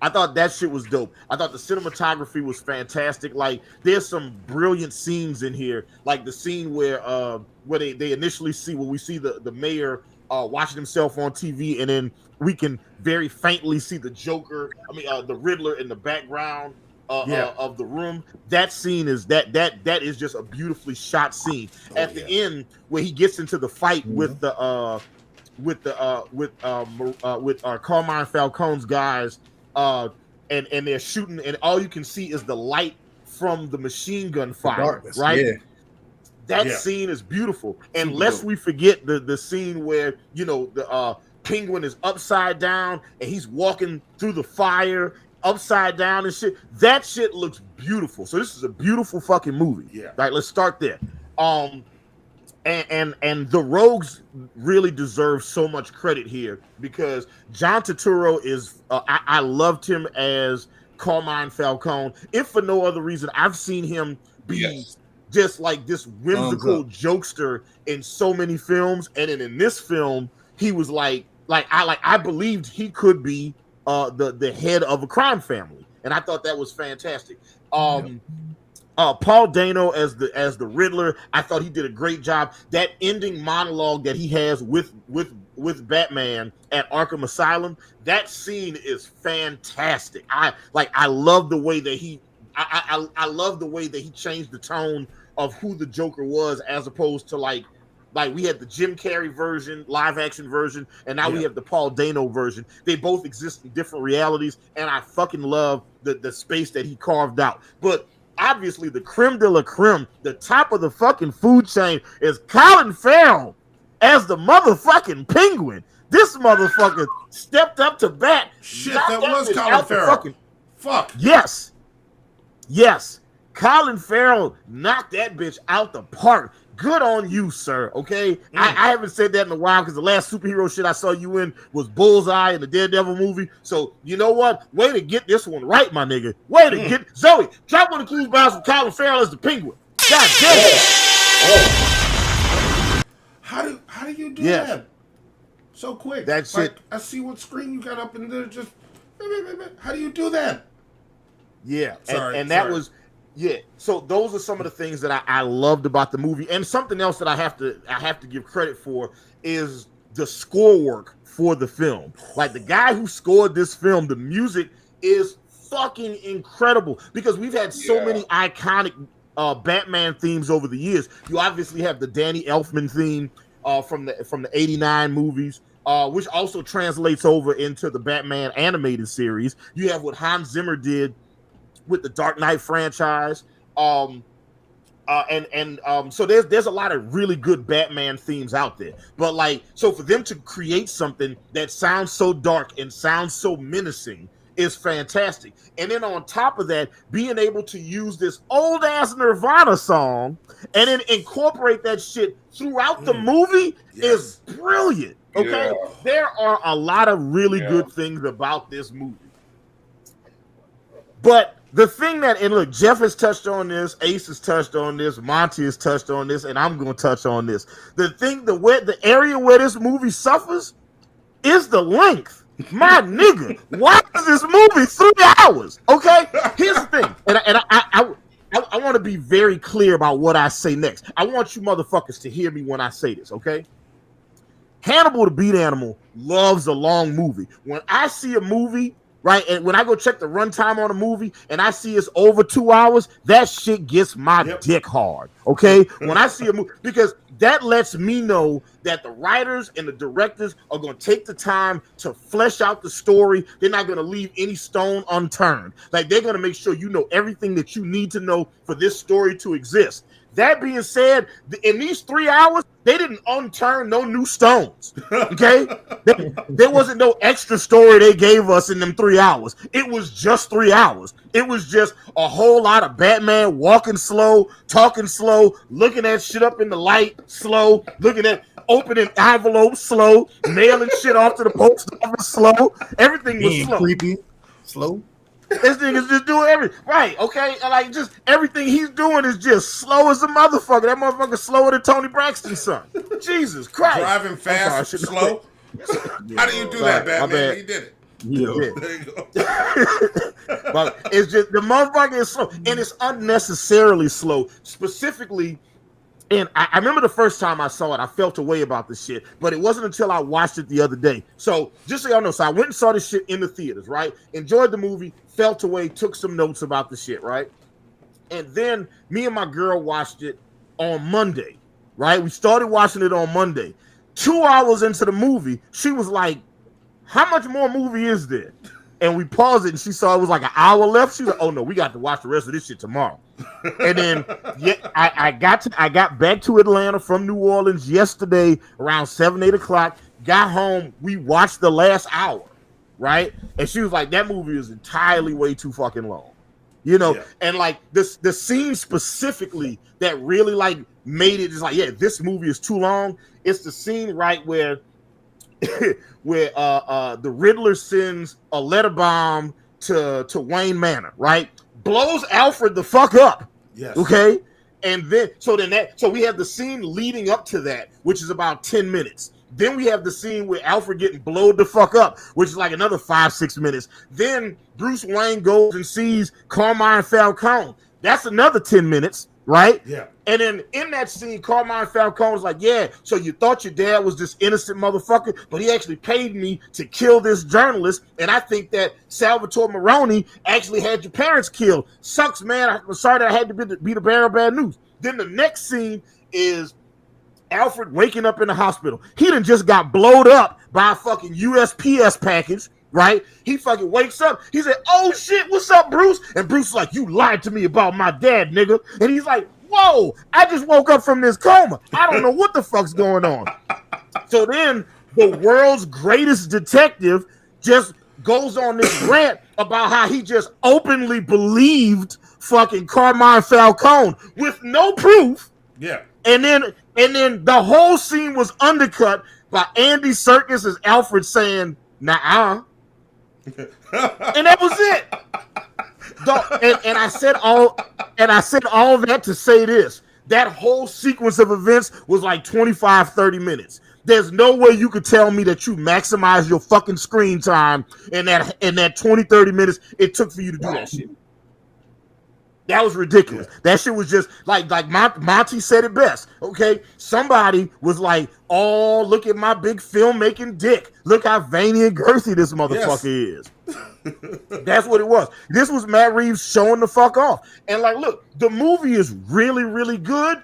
thought that shit was dope. I thought the cinematography was fantastic. Like, there's some brilliant scenes in here, like the scene where they initially see we see the mayor watching himself on TV, and then we can very faintly see the Joker. The Riddler in the background of the room. That scene is that is just a beautifully shot scene. At the end, where he gets into the fight with Carmine Falcone's guys, and they're shooting, and all you can see is the light from the machine gun fire, right? Yeah. That scene is beautiful. And lest we forget the scene where the Penguin is upside down and he's walking through the fire upside down and shit. That shit looks beautiful. So this is a beautiful fucking movie. Yeah. Right. Let's start there. And the Rogues really deserve so much credit here, because John Turturro is I loved him as Carmine Falcone. If for no other reason, I've seen him be just like this whimsical jokester in so many films, and then in this film, he was I believed he could be the head of a crime family, and I thought that was fantastic. Paul Dano as the Riddler, I thought he did a great job. That ending monologue that he has with Batman at Arkham Asylum, that scene is fantastic. I love the way that I love the way that he changed the tone of who the Joker was, as opposed to like we had the Jim Carrey version, live action version, and now we have the Paul Dano version. They both exist in different realities, and I fucking love the space that he carved out. But obviously, the creme de la creme, the top of the fucking food chain, is Colin Farrell as the motherfucking Penguin. This motherfucker stepped up to bat. Shit, that was Colin Farrell. Fuck. Yes. Colin Farrell knocked that bitch out the park. Good on you, sir. Okay, I haven't said that in a while, because the last superhero shit I saw you in was Bullseye in the Daredevil movie. So you know what? Way to get this one right, my nigga. Way to get Zoe. Drop one of the clues bounce with Colin Farrell as the Penguin. God damn it. How do you do that so quick? That shit. I see what screen you got up in there. Just how do you do that? Yeah, and that was. Yeah, so those are some of the things that I loved about the movie. And something else that I have to give credit for is the score work for the film. Like, the guy who scored this film, the music is fucking incredible, because we've had so many iconic Batman themes over the years. You obviously have the Danny Elfman theme from the 89 movies, which also translates over into the Batman animated series. You have what Hans Zimmer did with the Dark Knight franchise, so there's a lot of really good Batman themes out there. But so for them to create something that sounds so dark and sounds so menacing is fantastic. And then on top of that, being able to use this old ass Nirvana song and then incorporate that shit throughout the movie is brilliant. Okay, there are a lot of really good things about this movie, but the thing and look, Jeff has touched on this, Ace has touched on this, Monty has touched on this, and I'm going to touch on this. The area where this movie suffers is the length. My nigga, why is this movie 3 hours? Okay, here's the thing, and I want to be very clear about what I say next. I want you motherfuckers to hear me when I say this, okay? Hannibal the Beat Animal loves a long movie. When I see a movie, right, and when I go check the runtime on a movie and I see it's over 2 hours, that shit gets my dick hard, okay? When I see a movie, because that lets me know that the writers and the directors are going to take the time to flesh out the story. They're not going to leave any stone unturned. Like, they're going to make sure you know everything that you need to know for this story to exist. That being said, in these 3 hours, they didn't unturn no new stones. Okay? There wasn't no extra story they gave us in them 3 hours. It was just 3 hours. It was just a whole lot of Batman walking slow, talking slow, looking at shit up in the light slow, looking at opening envelopes slow, mailing shit off to the post office slow. Everything was slow. Creepy, slow. This nigga's just doing everything right, okay? And like just everything he's doing is just slow as a motherfucker. That motherfucker's slower than Tony Braxton's son. Jesus Christ. Driving fast, slow. How do you do that, Batman? He did it. Yeah. There you go. But it's just the motherfucker is slow, and it's unnecessarily slow. Specifically, and I remember the first time I saw it, I felt a way about this shit, but it wasn't until I watched it the other day. So just so y'all know, so I went and saw this shit in the theaters, right? Enjoyed the movie, felt a way, took some notes about the shit, right? And then me and my girl watched it on Monday, right? We started watching it on Monday. 2 hours into the movie, she was like, how much more movie is there? And we paused it, and she saw it was like an hour left. She was like, oh no, we got to watch the rest of this shit tomorrow. And then I got back to Atlanta from New Orleans yesterday around 7-8 o'clock. Got home, we watched the last hour, right? And she was like, that movie is entirely way too fucking long. You know, and like the scene specifically that really like made it just like, yeah, this movie is too long. It's the scene right where the Riddler sends a letter bomb to Wayne Manor, right? Blows Alfred the fuck up. Yes. Okay. And then so we have the scene leading up to that, which is about 10 minutes. Then we have the scene where Alfred getting blowed the fuck up, which is like another 5-6 minutes. Then Bruce Wayne goes and sees Carmine Falcone. That's another 10 minutes, right? Yeah. And then in that scene, Carmine Falcone was like, yeah, so you thought your dad was this innocent motherfucker, but he actually paid me to kill this journalist, and I think that Salvatore Maroni actually had your parents killed. Sucks, man. I'm sorry that I had to be the bearer of bad news. Then the next scene is Alfred waking up in the hospital. He done just got blowed up by a fucking USPS package, right? He fucking wakes up. He said, oh shit, what's up, Bruce? And Bruce is like, you lied to me about my dad, nigga. And he's like, whoa, I just woke up from this coma. I don't know what the fuck's going on. So then the world's greatest detective just goes on this rant about how he just openly believed fucking Carmine Falcone with no proof. Yeah. And then the whole scene was undercut by Andy Serkis as Alfred saying, nah. And that was it. And I said all that to say this. That whole sequence of events was like 25-30 minutes. There's no way you could tell me that you maximize your fucking screen time in that 20-30 minutes it took for you to do that shit. That was ridiculous. That shit was just like Monty said it best. Okay, somebody was like, "Oh, look at my big filmmaking dick. Look how veiny and girthy this motherfucker is." That's what it was. This was Matt Reeves showing the fuck off. And like, look, the movie is really, really good,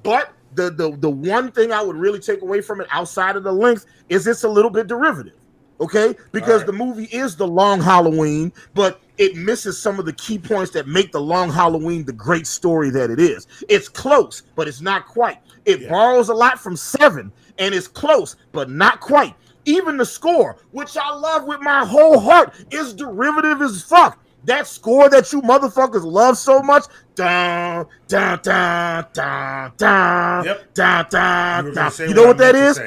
but the one thing I would really take away from it outside of the length is it's a little bit derivative. Okay, because the movie is The Long Halloween, but it misses some of the key points that make The Long Halloween the great story that it is. It's close, but it's not quite. It borrows a lot from Seven, and it's close, but not quite. Even the score, which I love with my whole heart, is derivative as fuck. That score that you motherfuckers love so much, dun, dun, dun, dun, dun, dun, dun, dun. You know what that is?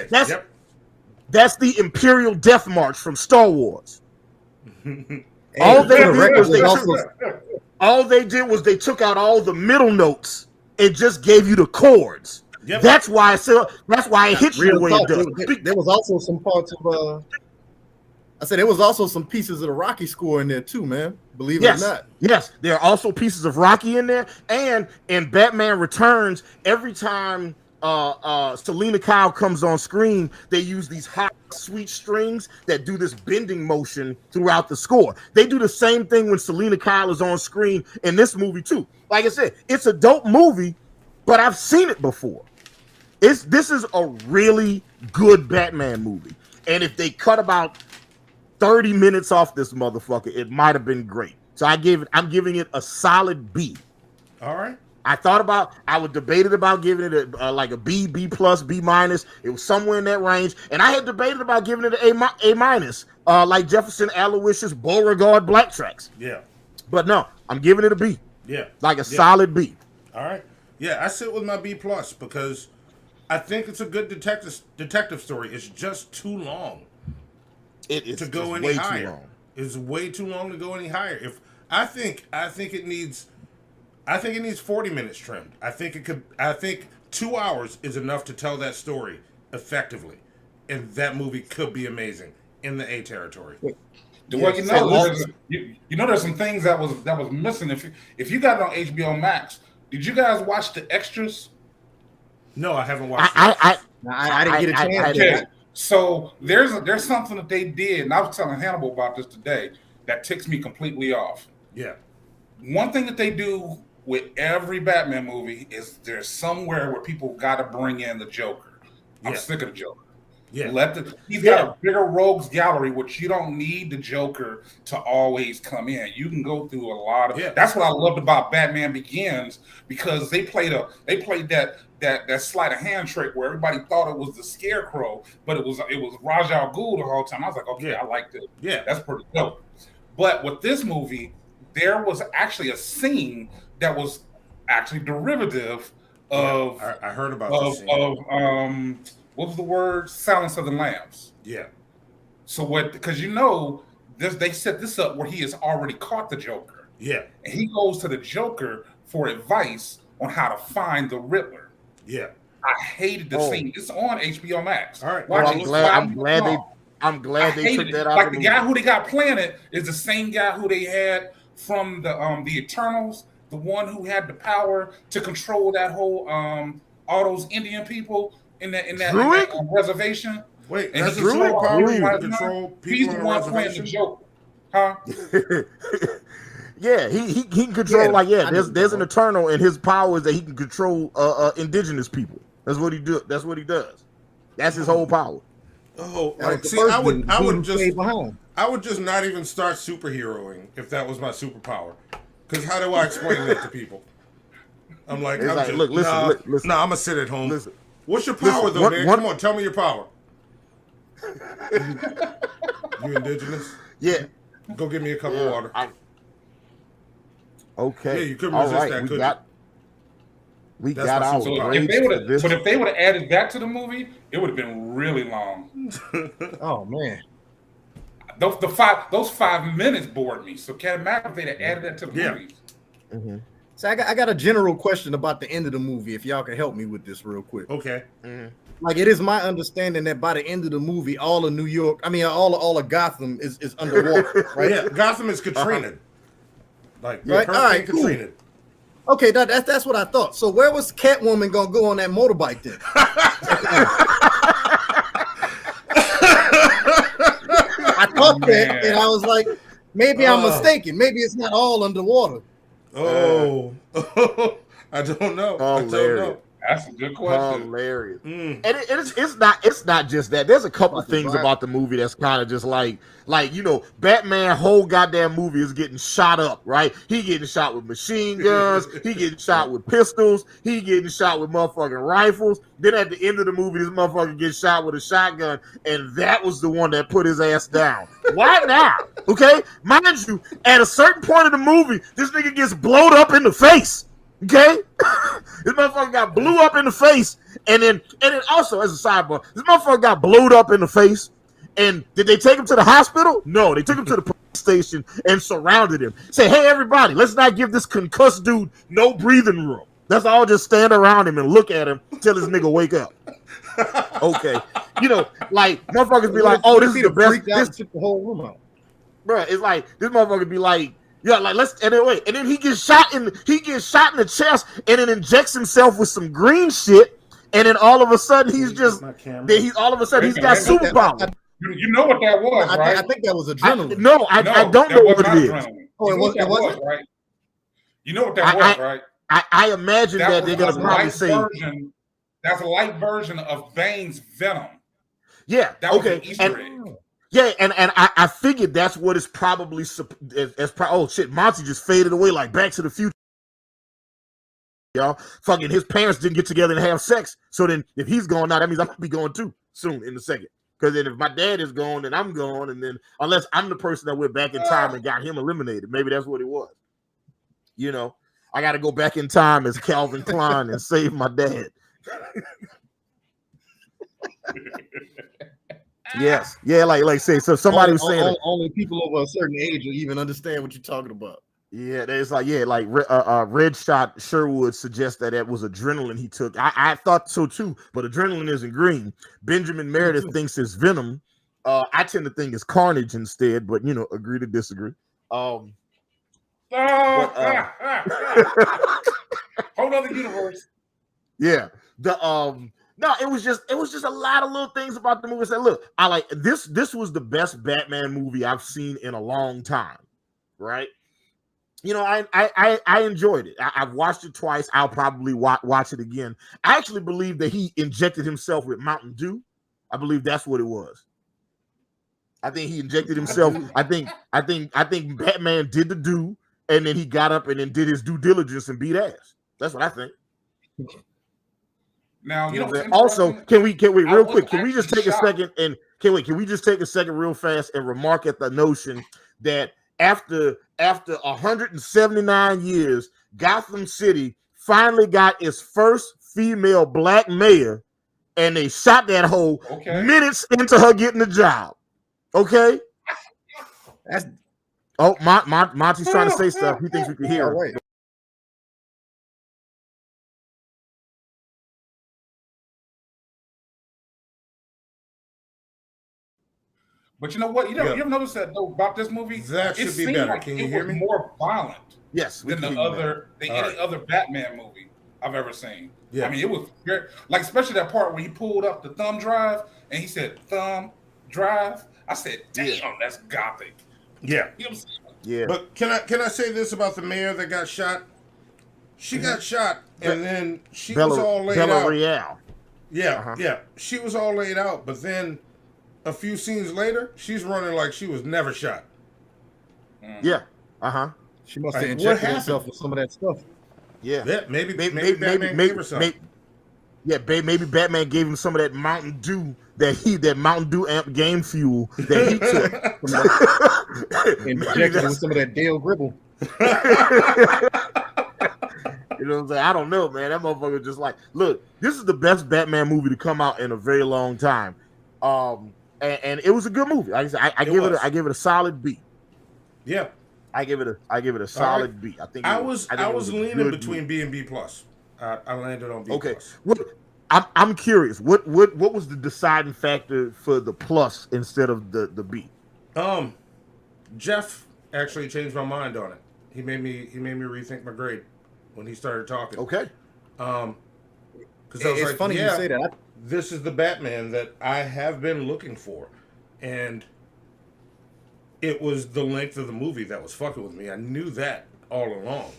That's the Imperial Death March from Star Wars. All they did was they took out all the middle notes and just gave you the chords. That's why it hits you the way it does. There was also some parts of I said there was also some pieces of the Rocky score in there too, man. Believe it or not. Yes, there are also pieces of Rocky in there. And in Batman Returns, every time Selena Kyle comes on screen, they use these hot, sweet strings that do this bending motion throughout the score. They do the same thing when Selena Kyle is on screen in this movie too. Like I said, it's a dope movie, but I've seen it before. This is a really good Batman movie. And if they cut about 30 minutes off this motherfucker, it might have been great. So I'm giving it a solid B. All right. I was debated about giving it like a B, B plus, B minus. It was somewhere in that range, and I had debated about giving it an A minus, like Jefferson Aloysius Beauregard BlackTracks. Yeah, but no, I'm giving it a B. Yeah, like a solid B. All right. Yeah, I sit with my B plus because I think it's a good detective story. It's just too long. It's to go any higher. It's way too long to go any higher. If I think it needs 40 minutes trimmed. I think 2 hours is enough to tell that story effectively. And that movie could be amazing in the A territory. Well, you know, there's some things that was missing. If you got it on HBOMAX, did you guys watch the extras? No, I haven't watched. I didn't get a chance. Okay. So there's something that they did, and I was telling Hannibal about this today, that ticks me completely off. Yeah. One thing that they do with every Batman movie is there's somewhere where people got to bring in the Joker. I'm sick of the Joker. Yeah. He's got a bigger rogues gallery, which you don't need the Joker to always come in. You can go through a lot of. That's what I loved about Batman Begins, because they played that sleight of hand trick where everybody thought it was the Scarecrow, but it was Ra's al Ghul the whole time. I was like, okay, I like this. Yeah, that's pretty dope. But with this movie, there was actually a scene that was actually derivative of. I heard about this scene. What was the word? Silence of the Lambs. Yeah. So because they set this up where he has already caught the Joker. Yeah. And he goes to the Joker for advice on how to find the Riddler. Yeah. I hated the scene. It's on HBO Max. All right. Well, I'm glad they took that out. Like the guy who they got playing it is the same guy who they had from the Eternals, the one who had the power to control that whole all those Indian people in that reservation. Wait, and that's the power to control people. He's the one playing the Joker, huh? Yeah, he can control there's an Eternal, and his power is that he can control indigenous people. That's what he do. That's what he does. That's his whole power. Oh, like, see, I would just not even start superheroing if that was my superpower. Because how do I explain that to people? I'm like, look, listen. I'm gonna sit at home. Listen. What's your power, though, man? Come on, tell me your power. You indigenous? Yeah. Go get me a cup of water. Okay. Yeah, you couldn't resist that, could you? We got our if they would have added that to the movie, it would have been really long. Oh man. Those 5 minutes bored me. So can imagine if they'd have added that to the movie. Mm-hmm. So I got a general question about the end of the movie, if y'all can help me with this real quick. Okay. Mm-hmm. Like, it is my understanding that by the end of the movie, all of New York, all of Gotham is underwater, right? Yeah, Gotham is Katrina. Like, right? All right, Katrina. Cool. Okay, that's what I thought. So where was Catwoman gonna go on that motorbike then? I thought that, and I was like, maybe I'm mistaken. Maybe it's not all underwater. Oh, I don't know. I don't know. That's a good question. Hilarious. And it's not just that. There's a couple things about the movie that's kind of just like Batman whole goddamn movie is getting shot up, right? He getting shot with machine guns, he getting shot with pistols, he getting shot with motherfucking rifles. Then at the end of the movie, this motherfucker gets shot with a shotgun, and that was the one that put his ass down. Why now? Okay? Mind you, at a certain point in the movie, this nigga gets blowed up in the face. Okay, this motherfucker got blew up in the face, and then also, as a sidebar, this motherfucker got blowed up in the face. And did they take him to the hospital? No, they took him to the police station and surrounded him. Say, hey, everybody, let's not give this concussed dude no breathing room. Let's all just stand around him and look at him till this nigga wake up. Okay, like motherfuckers be like, oh, this is the best. This took the whole room out, bro. It's like this motherfucker be like. Yeah, like and then he gets shot in the chest and then injects himself with some green shit, and then all of a sudden he's got superpowers. You know what that was, right? I think that was adrenaline. I don't know what it is. Oh, it wasn't, right? You know what that was, right? I imagine that they're gonna probably say that's a light version of Bane's Venom. Yeah. That was an Easter egg. Yeah, and I figured that's what it's probably. Oh shit, Monty just faded away like Back to the Future. y'all. Fucking his parents didn't get together and have sex. So then if he's going now, that means I'm gonna be going too soon in a second. Because then if my dad is gone, then I'm gone. And then unless I'm the person that went back in time and got him eliminated, maybe that's what it was. You know, I got to go back in time as Calvin Klein and save my dad. Yes. Yeah, like say, so somebody was saying only people over a certain age will even understand what you're talking about. Yeah, it's like, yeah, like Red Shot Sherwood suggests that was adrenaline he took. I thought so too, but adrenaline isn't green. Benjamin Meredith thinks it's venom. I tend to think it's carnage instead, but you know, agree to disagree. Whole other universe. Yeah. No, it was just a lot of little things about the movie. That look, I like this. This was the best Batman movie I've seen in a long time, right? You know, I enjoyed it. I've watched it twice. I'll probably watch it again. I actually believe that he injected himself with Mountain Dew. I believe that's what it was. I think he injected himself. I think Batman did the do, and then he got up and then did his due diligence and beat ass. That's what I think. Now, you know, also, can we real quick? Can we just take a second and can we just take a second real fast and remark at the notion that after 179 years, Gotham City finally got its first female black mayor, and they shot that hoe minutes into her getting the job. Okay. That's Monty's trying to say stuff. He thinks we can hear. Right. But you know what? You ever notice that though about this movie? That should be better. Like Can you hear me? More violent. Yes, than any other Batman movie I've ever seen. Yeah. I mean, it was very, like, especially that part where he pulled up the thumb drive and he said thumb drive. I said, damn, that's gothic. Yeah. You know what I'm saying? Yeah. But can I say this about the mayor that got shot? She got shot and then she was all laid out. Yeah, yeah. She was all laid out, but then a few scenes later, she's running like she was never shot. Yeah. Uh-huh. She must have injected herself with some of that stuff. Yeah. Maybe Batman gave her some. Maybe Batman gave him some of that Mountain Dew that Mountain Dew amp game fuel that he took. Injected with some of that Dale Gribble. You know what I'm saying? I don't know, man. That motherfucker just like, look, this is the best Batman movie to come out in a very long time. And it was a good movie. Like I give it a solid B. Yeah. I give it a solid B. I think I was leaning between B and B plus. I landed on B plus. I'm curious. What was the deciding factor for the plus instead of the B? Jeff actually changed my mind on it. He made me rethink my grade when he started talking. Okay. Because I was it's like, funny you say that. This is the Batman that I have been looking for, and it was the length of the movie that was fucking with me. I knew that all along,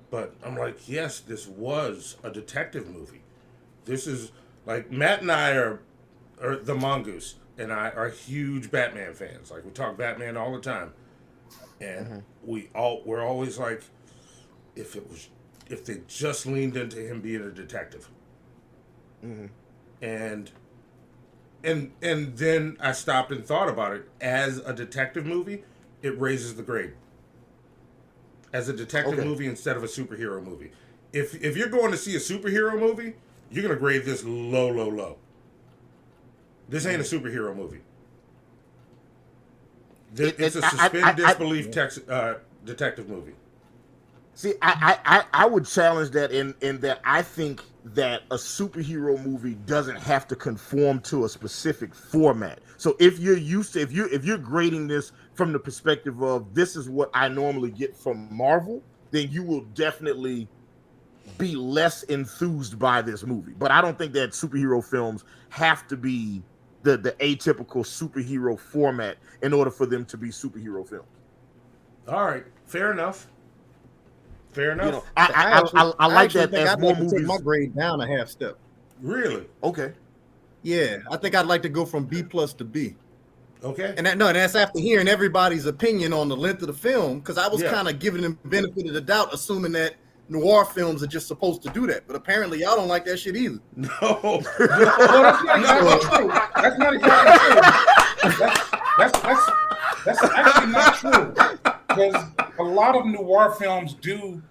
but I'm like, yes, this was a detective movie. This is like Matt and I are the Mongoose and I are huge Batman fans. Like we talk Batman all the time, and we're always like, if they just leaned into him being a detective. And then I stopped and thought about it. As a detective movie, it raises the grade. As a detective movie instead of a superhero movie. If you're going to see a superhero movie, you're going to grade this low. This ain't a superhero movie. It's a suspend disbelief detective movie. See, I would challenge that in that I think that a superhero movie doesn't have to conform to a specific format. So if you're used to, if you're grading this from the perspective of this is what I normally get from Marvel, then you will definitely be less enthused by this movie. But I don't think that superhero films have to be the atypical superhero format in order for them to be superhero films. All right, fair enough. Fair enough. You know, I like that. As more movies, take my grade down a half step. Really? Okay. Yeah, I think I'd like to go from B plus to B. Okay. And that's after hearing everybody's opinion on the length of the film, because I was kind of giving them benefit of the doubt, assuming that noir films are just supposed to do that. But apparently, y'all don't like that shit either. No, well, that's not exactly true. That's actually not true. Because a lot of noir films do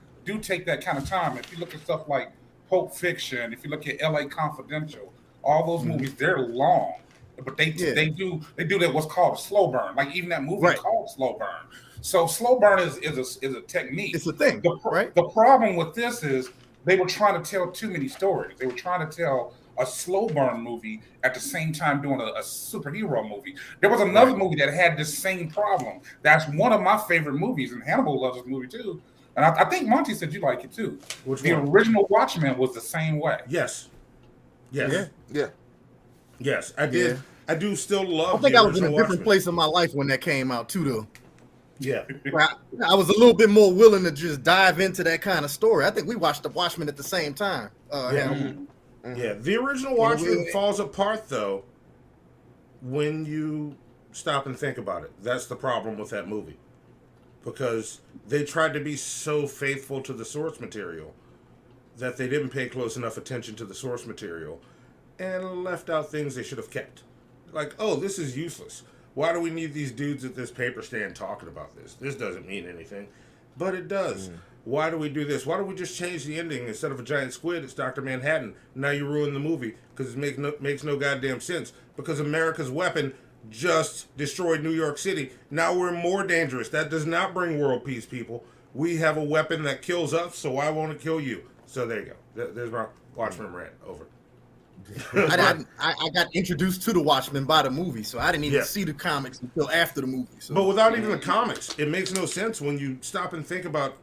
take that kind of time. If you look at stuff like Pulp Fiction, if you look at L.A. Confidential, all those movies, they're long, but they do that what's called a slow burn. Like even that movie called Slow Burn. So slow burn is a technique. It's a thing, right? The problem with this is they were trying to tell too many stories. They were trying to tell a slow burn movie at the same time doing a superhero movie. There was another movie that had this same problem. That's one of my favorite movies, and Hannibal loves this movie too. And I think Monty said you like it too. The original Watchmen was the same way. Yes. Yeah. Yes, I did. Yeah. I do still love. I think I was in a different place in my life when that came out too, though. Yeah, I was a little bit more willing to just dive into that kind of story. I think we watched The Watchmen at the same time. Yeah, the original Watchmen falls apart though when you stop and think about it. That's the problem with that movie, because they tried to be so faithful to the source material that they didn't pay close enough attention to the source material and left out things they should have kept. Like, oh, this is useless. Why do we need these dudes at this paper stand talking about this? This doesn't mean anything. But it does. Why do we do this? Why don't we just change the ending? Instead of a giant squid, it's Dr. Manhattan. Now you ruin the movie because it makes no goddamn sense. Because America's weapon just destroyed New York City. Now we're more dangerous. That does not bring world peace, people. We have a weapon that kills us, so why won't it kill you? So there you go. There's my Watchmen rant. Over. I got introduced to The Watchmen by the movie, so I didn't even see the comics until after the movie. So. But without even the comics, it makes no sense when you stop and think about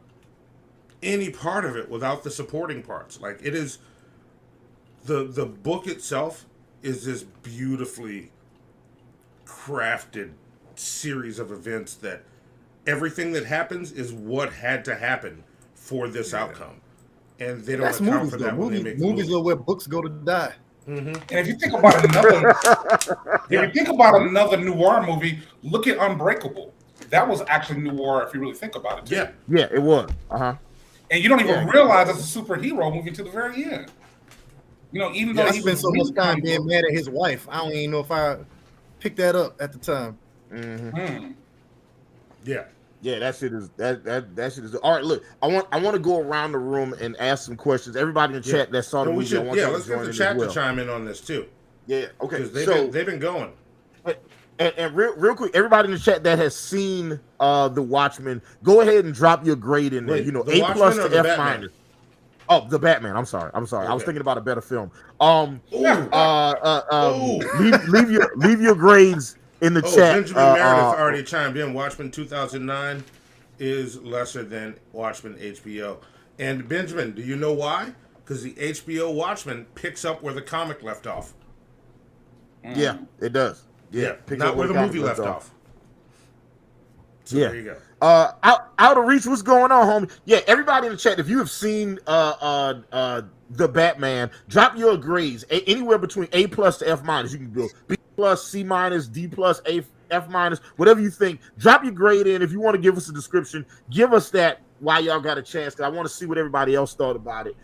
any part of it without the supporting parts. Like, it is, the book itself is this beautifully crafted series of events that everything that happens is what had to happen for this outcome. And they don't account movies, for that when they make the movies are where books go to die. And if you think about another noir movie, look at Unbreakable. That was actually noir if you really think about it. Too. Yeah, it was. And you don't even realize it's a superhero movie to the very end. You know, even though he spent so much time being mad at his wife, I don't even know if I picked that up at the time. Yeah, that shit is that shit is. All right, look, I want to go around the room and ask some questions. Everybody in the chat that saw the movie, let's get the chat to chime in on this too. Yeah, okay. Because they've been going. And real quick, everybody in the chat that has seen The Watchmen, go ahead and drop your grade in there. Wait, you know, The A+ Watchmen to or F-. Batman? Oh, The Batman. I'm sorry. I was thinking about a better film. Leave your grades in the chat. Benjamin Meredith already chimed in. Watchmen 2009 is lesser than Watchmen HBO. And Benjamin, do you know why? Because the HBO Watchmen picks up where the comic left off. Yeah, it does. Yeah, picks not up where the movie left off. So there you go. Out of Reach, what's going on, homie? Yeah, everybody in the chat, if you have seen The Batman, drop your grades anywhere between A+ to F-. You can go B+, C-, D+, A, F-, whatever you think. Drop your grade in. If you want to give us a description, give us that while y'all got a chance, because I want to see what everybody else thought about it.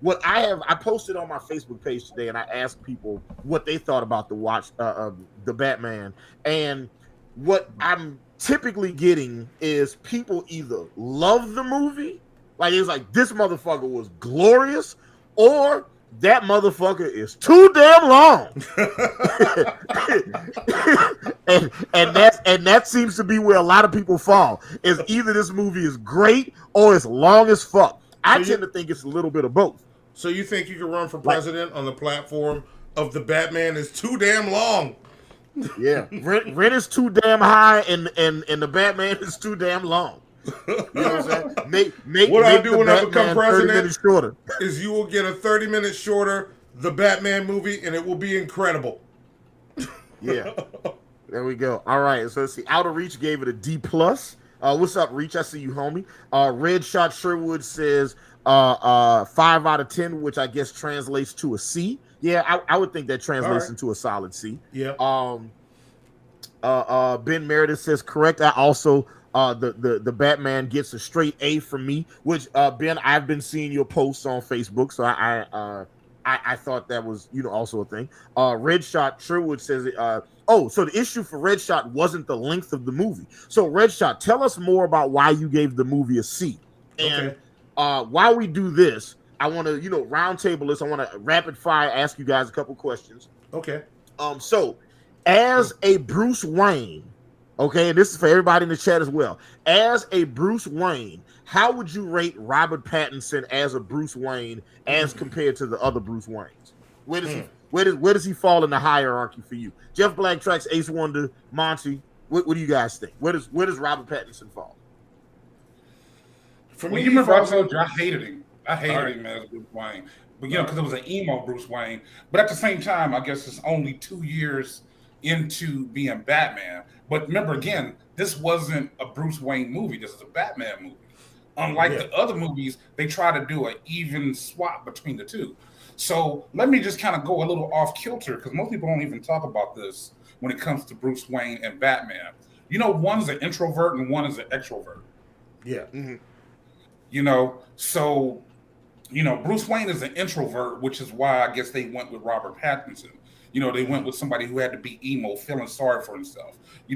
What I posted on my Facebook page today, and I asked people what they thought about the Batman, and what I'm typically getting is people either love the movie, like it's like this motherfucker was glorious, or that motherfucker is too damn long. and that seems to be where a lot of people fall. Is either this movie is great or it's long as fuck. I tend to think it's a little bit of both. So you think you can run for president on the platform of the Batman is too damn long? Yeah, rent is too damn high, and the Batman is too damn long. You know what I'm saying? Make I'll do when I become president shorter. Is you will get a 30-minute shorter The Batman movie, and it will be incredible. Yeah, there we go. All right, so let's see. Outer Reach gave it a D+. What's up, Reach? I see you, homie. Red Shot Sherwood says 5 out of 10, which I guess translates to a C. Yeah, I would think that translates into a solid C. Yeah. Ben Meredith says correct. I also the Batman gets a straight A from me. Which Ben, I've been seeing your posts on Facebook, so I thought that was also a thing. Red Shot Sherwood says so the issue for Red Shot wasn't the length of the movie. So Red Shot, tell us more about why you gave the movie a C. And while we do this, I want to round table this. I want to rapid fire ask you guys a couple questions. Okay. So as a Bruce Wayne, okay, and this is for everybody in the chat as well. As a Bruce Wayne, how would you rate Robert Pattinson as a Bruce Wayne as compared to the other Bruce Waynes? Where does he fall in the hierarchy for you? Jeff BlackTracks, AceWonder, Monty, what do you guys think? Where does Robert Pattinson fall? For me, you remember I told you I hated him. I hated him as Bruce Wayne. But because it was an emo Bruce Wayne. But at the same time, I guess it's only 2 years into being Batman. But remember, again, this wasn't a Bruce Wayne movie. This is a Batman movie. Unlike the other movies, they try to do an even swap between the two. So let me just kind of go a little off kilter, because most people don't even talk about this when it comes to Bruce Wayne and Batman. One's an introvert and one is an extrovert. Yeah. So Bruce Wayne is an introvert, which is why I guess they went with Robert Pattinson. They went with somebody who had to be emo, feeling sorry for himself. He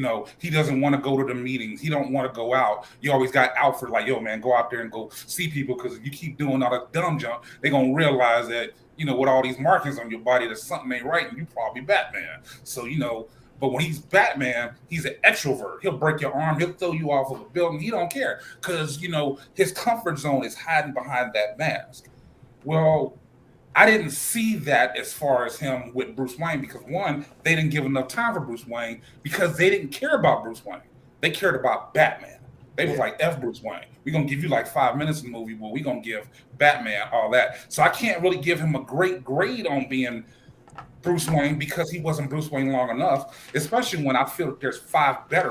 doesn't want to go to the meetings. He don't want to go out. You always got Alfred like, yo, man, go out there and go see people, because if you keep doing all that dumb junk, they're going to realize that, with all these markings on your body, that something ain't right, and you probably Batman. So, but when he's Batman, he's an extrovert. He'll break your arm. He'll throw you off of a building. He don't care, because, his comfort zone is hiding behind that mask. Well, I didn't see that as far as him with Bruce Wayne, because one, they didn't give enough time for Bruce Wayne because they didn't care about Bruce Wayne. They cared about Batman. They was like, F Bruce Wayne. We're going to give you like 5 minutes in the movie, but we're going to give Batman all that. So I can't really give him a great grade on being Bruce Wayne because he wasn't Bruce Wayne long enough, especially when I feel that there's 5 better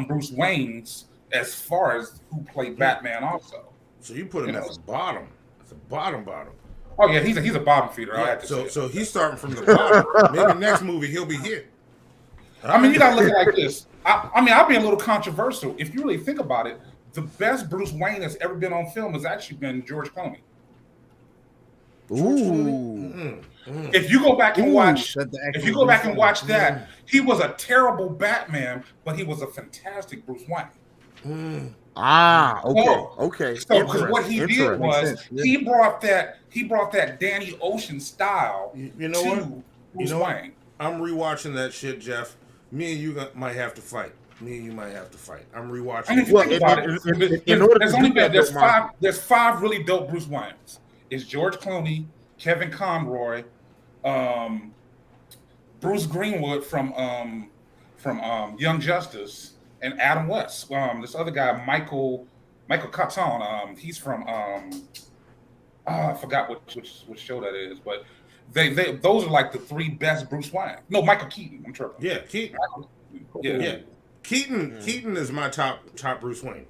Bruce Waynes as far as who played Batman also. So you put him at the bottom. At the bottom. Oh yeah, he's a bottom feeder. Yeah, so he's starting from the bottom. Maybe next movie he'll be here. I mean, you gotta look at it like this. I'll be a little controversial. If you really think about it, the best Bruce Wayne that's ever been on film has actually been George Clooney. Ooh. If you go back and watch, that, he was a terrible Batman, but he was a fantastic Bruce Wayne. Okay. So, because what he did was he brought that Danny Ocean style. To Bruce Wayne. I'm rewatching that shit, Jeff. Me and you might have to fight. I'm rewatching. There's 5 really dope Bruce Waynes. It's George Clooney, Kevin Conroy, Bruce Greenwood from Young Justice, and Adam West. This other guy, Michael Cotton. He's from I forgot which show that is, but they those are like the 3 best Bruce Wayne. No, Michael Keaton. I'm tripping. Yeah, Keaton. Yeah. Keaton is my top Bruce Wayne.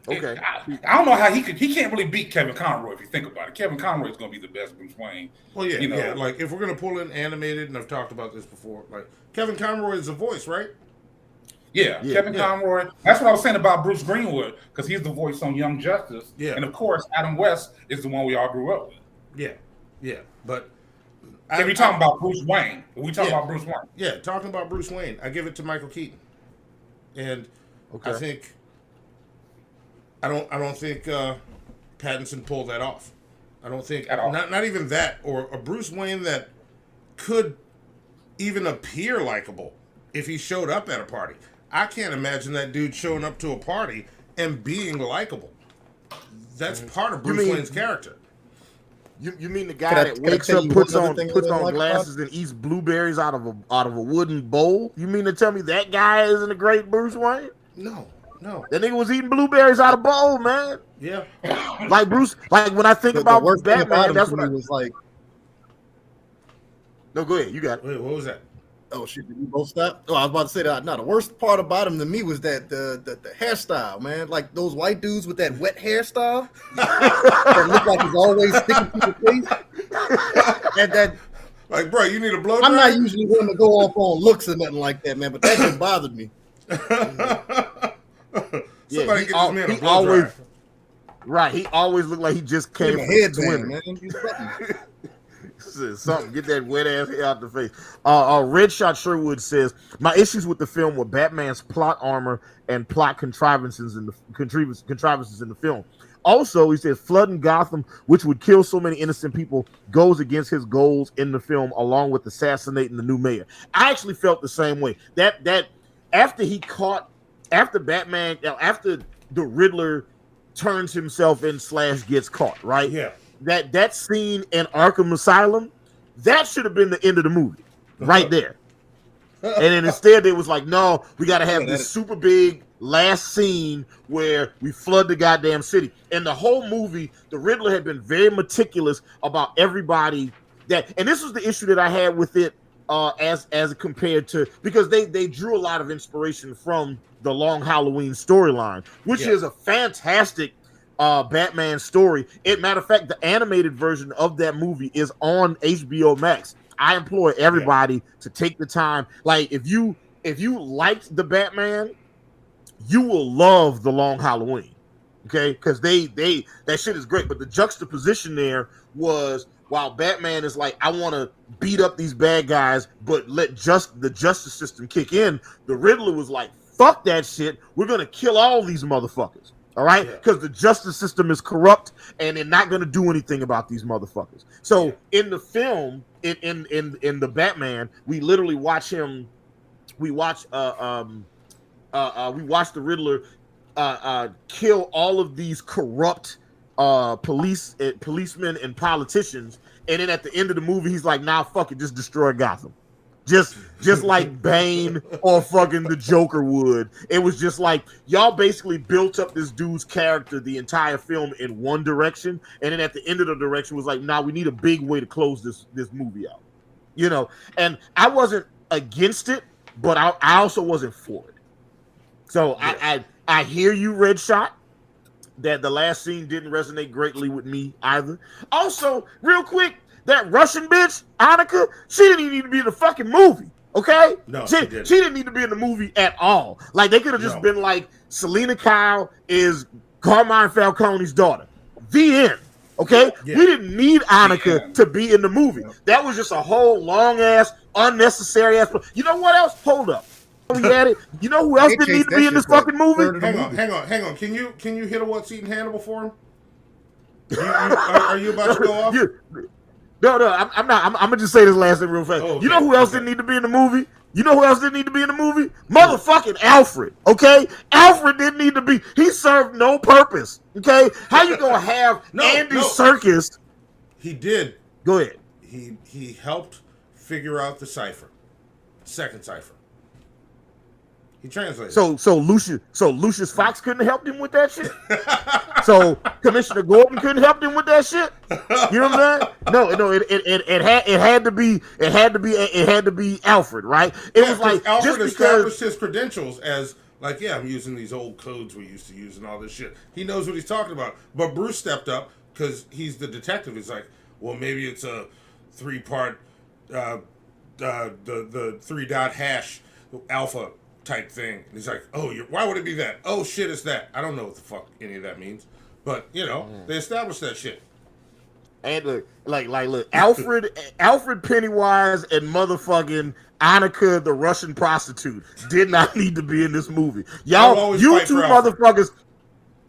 Okay. I don't know how he can't really beat Kevin Conroy if you think about it. Kevin Conroy is going to be the best Bruce Wayne. Well, yeah, yeah. Like if we're going to pull in animated, and I've talked about this before, like Kevin Conroy is the voice, right? Yeah, Kevin Conroy. That's what I was saying about Bruce Greenwood, because he's the voice on Young Justice. Yeah. And of course, Adam West is the one we all grew up with. Yeah. But if you're talking about Bruce Wayne, about Bruce Wayne. Yeah, talking about Bruce Wayne, I give it to Michael Keaton. And I think I don't think Pattinson pulled that off. I don't think at all. Not even that, or a Bruce Wayne that could even appear likable if he showed up at a party. I can't imagine that dude showing up to a party and being likable. That's part of Bruce Wayne's character. You mean the guy that wakes up, puts on glasses, and eats blueberries out of a wooden bowl? You mean to tell me that guy isn't a great Bruce Wayne? No. That nigga was eating blueberries out of a bowl, man. Yeah. Like Bruce, like when I think about Batman, that's what I was like. No, go ahead. You got it. Wait, what was that? Oh shit! Did we both stop? Oh, I was about to say that. No, the worst part about him to me was that the hairstyle, man. Like those white dudes with that wet hairstyle that look like it's always sticking to the face. And that, like, bro, you need a blow dry? I'm not usually one to go off on looks or nothing like that, man. But that just bothered me. Somebody get this man a blow always dry. right. He always looked like he just came from swimming. Something, get that wet ass hair out the face. Red Shot Sherwood says, my issues with the film were Batman's plot armor and plot contrivances in the film. Also, he says flooding Gotham, which would kill so many innocent people, goes against his goals in the film, along with assassinating the new mayor. I actually felt the same way. That after Batman, after the Riddler turns himself in / gets caught, right? Yeah. That scene in Arkham Asylum, that should have been the end of the movie, right there. And then instead, it was like, no, we got to have this super big last scene where we flood the goddamn city. And the whole movie, the Riddler had been very meticulous about everybody that, and this was the issue that I had with it as compared to, because they drew a lot of inspiration from the Long Halloween storyline, which is a fantastic Batman story. Matter of fact, the animated version of that movie is on HBO Max. I implore everybody to take the time. Like, if you liked the Batman, you will love the Long Halloween, okay? Because that shit is great. But the juxtaposition there was, while Batman is like, I want to beat up these bad guys, but let the justice system kick in, the Riddler was like, fuck that shit. We're gonna kill all these motherfuckers. All right, because the justice system is corrupt and they're not going to do anything about these motherfuckers. So in the film, in the Batman, we literally watch him. We watch the Riddler kill all of these corrupt policemen and politicians, and then at the end of the movie, he's like, "Nah, fuck it, just destroy Gotham." Just like Bane or fucking the Joker would. It was just like, y'all basically built up this dude's character the entire film in one direction, and then at the end of the direction was like, nah, we need a big way to close this movie out. You know, and I wasn't against it, but I also wasn't for it. So I hear you, Red Shot, that the last scene didn't resonate greatly with me either. Also, real quick, that Russian bitch, Annika, she didn't even need to be in the fucking movie, okay? No, she didn't need to be in the movie at all. Like, they could have just been like, Selena Kyle is Carmine Falcone's daughter. The end, okay? Yeah. We didn't need Annika to be in the movie. That was just a whole long-ass, unnecessary-ass... You know what else? Hold up. We had it. You know who else didn't need to be in this fucking movie? Hang on. Can you hit a What's Eating Hannibal for him? Are you about to go off? No, I'm not. I'm gonna just say this last thing real fast. Okay, you know who else didn't need to be in the movie? Motherfucking Alfred. Okay, Alfred didn't need to be. He served no purpose. Okay, how you gonna have Andy Serkis? He did. Go ahead. He helped figure out the cipher, second cipher. He translated. So Lucius Fox couldn't help him with that shit. So Commissioner Gordon couldn't help him with that shit. You know what I'm saying? No, it had to be Alfred, right? It was like Alfred just established his credentials as like, yeah, I'm using these old codes we used to use and all this shit. He knows what he's talking about. But Bruce stepped up because he's the detective. He's like, well, maybe it's a 3-part the 3-dot hash alpha type thing. And he's like, oh, why would it be that? Oh shit, it's that. I don't know what the fuck any of that means, but you know, they established that shit. And look, look, Alfred Pennywise and motherfucking Annika, the Russian prostitute, did not need to be in this movie. Y'all, you two motherfuckers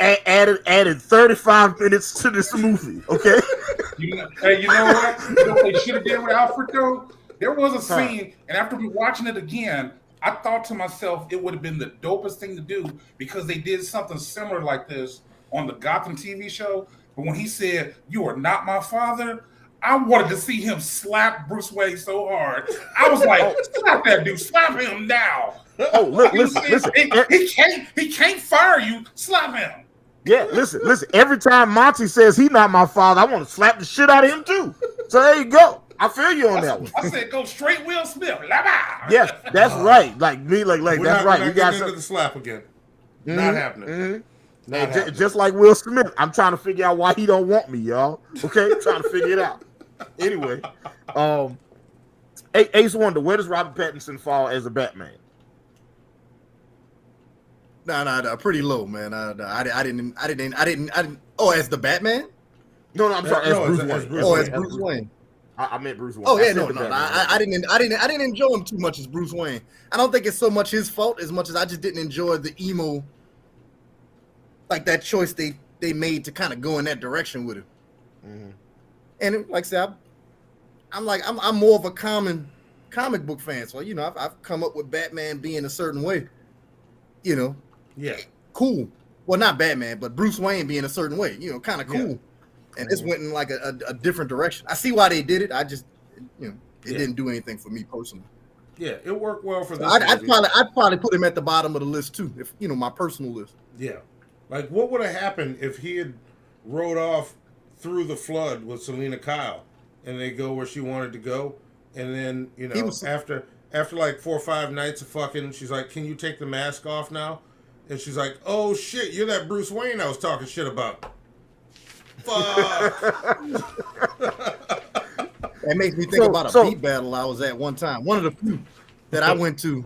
added 35 minutes to this movie. Okay. You know what? You know what they should have did with Alfred though? There was a scene, and after watching it again, I thought to myself it would have been the dopest thing to do because they did something similar like this on the Gotham TV show. But when he said, "You are not my father," I wanted to see him slap Bruce Wayne so hard. I was like, slap that dude, slap him now. Oh, look, listen. He can't fire you, slap him. Yeah, listen. Every time Monty says he's not my father, I want to slap the shit out of him too. So there you go. I feel you on that one. I said go straight Will Smith. Yes, that's right. Like me, like that's right. We got into the slap again. Not happening. Just like Will Smith. I'm trying to figure out why he don't want me, y'all. Okay, trying to figure it out. Anyway, AceWonder, where does Robert Pattinson fall as a Batman? No, pretty low, man. I didn't. Oh, as the Batman? No, I'm sorry. As Bruce Wayne. As Bruce Wayne. I meant Bruce Wayne. Oh yeah, no. I didn't enjoy him too much as Bruce Wayne. I don't think it's so much his fault as much as I just didn't enjoy the emo, like that choice they made to kind of go in that direction with him. Mm-hmm. And like I said, I'm more of a comic book fan, so I've come up with Batman being a certain way. Yeah, cool. Well, not Batman, but Bruce Wayne being a certain way. Kind of cool. Yeah. And this went in like a different direction. I see why they did it. I just, it didn't do anything for me personally. Yeah, it worked well for this. I'd probably put him at the bottom of the list too, if my personal list. Yeah, like what would have happened if he had rode off through the flood with Selena Kyle, and they go where she wanted to go, and then after like 4 or 5 nights of fucking, she's like, "Can you take the mask off now?" And she's like, "Oh shit, you're that Bruce Wayne I was talking shit about." Fuck. That makes me think about a beat battle I was at one time. One of the few that I went to.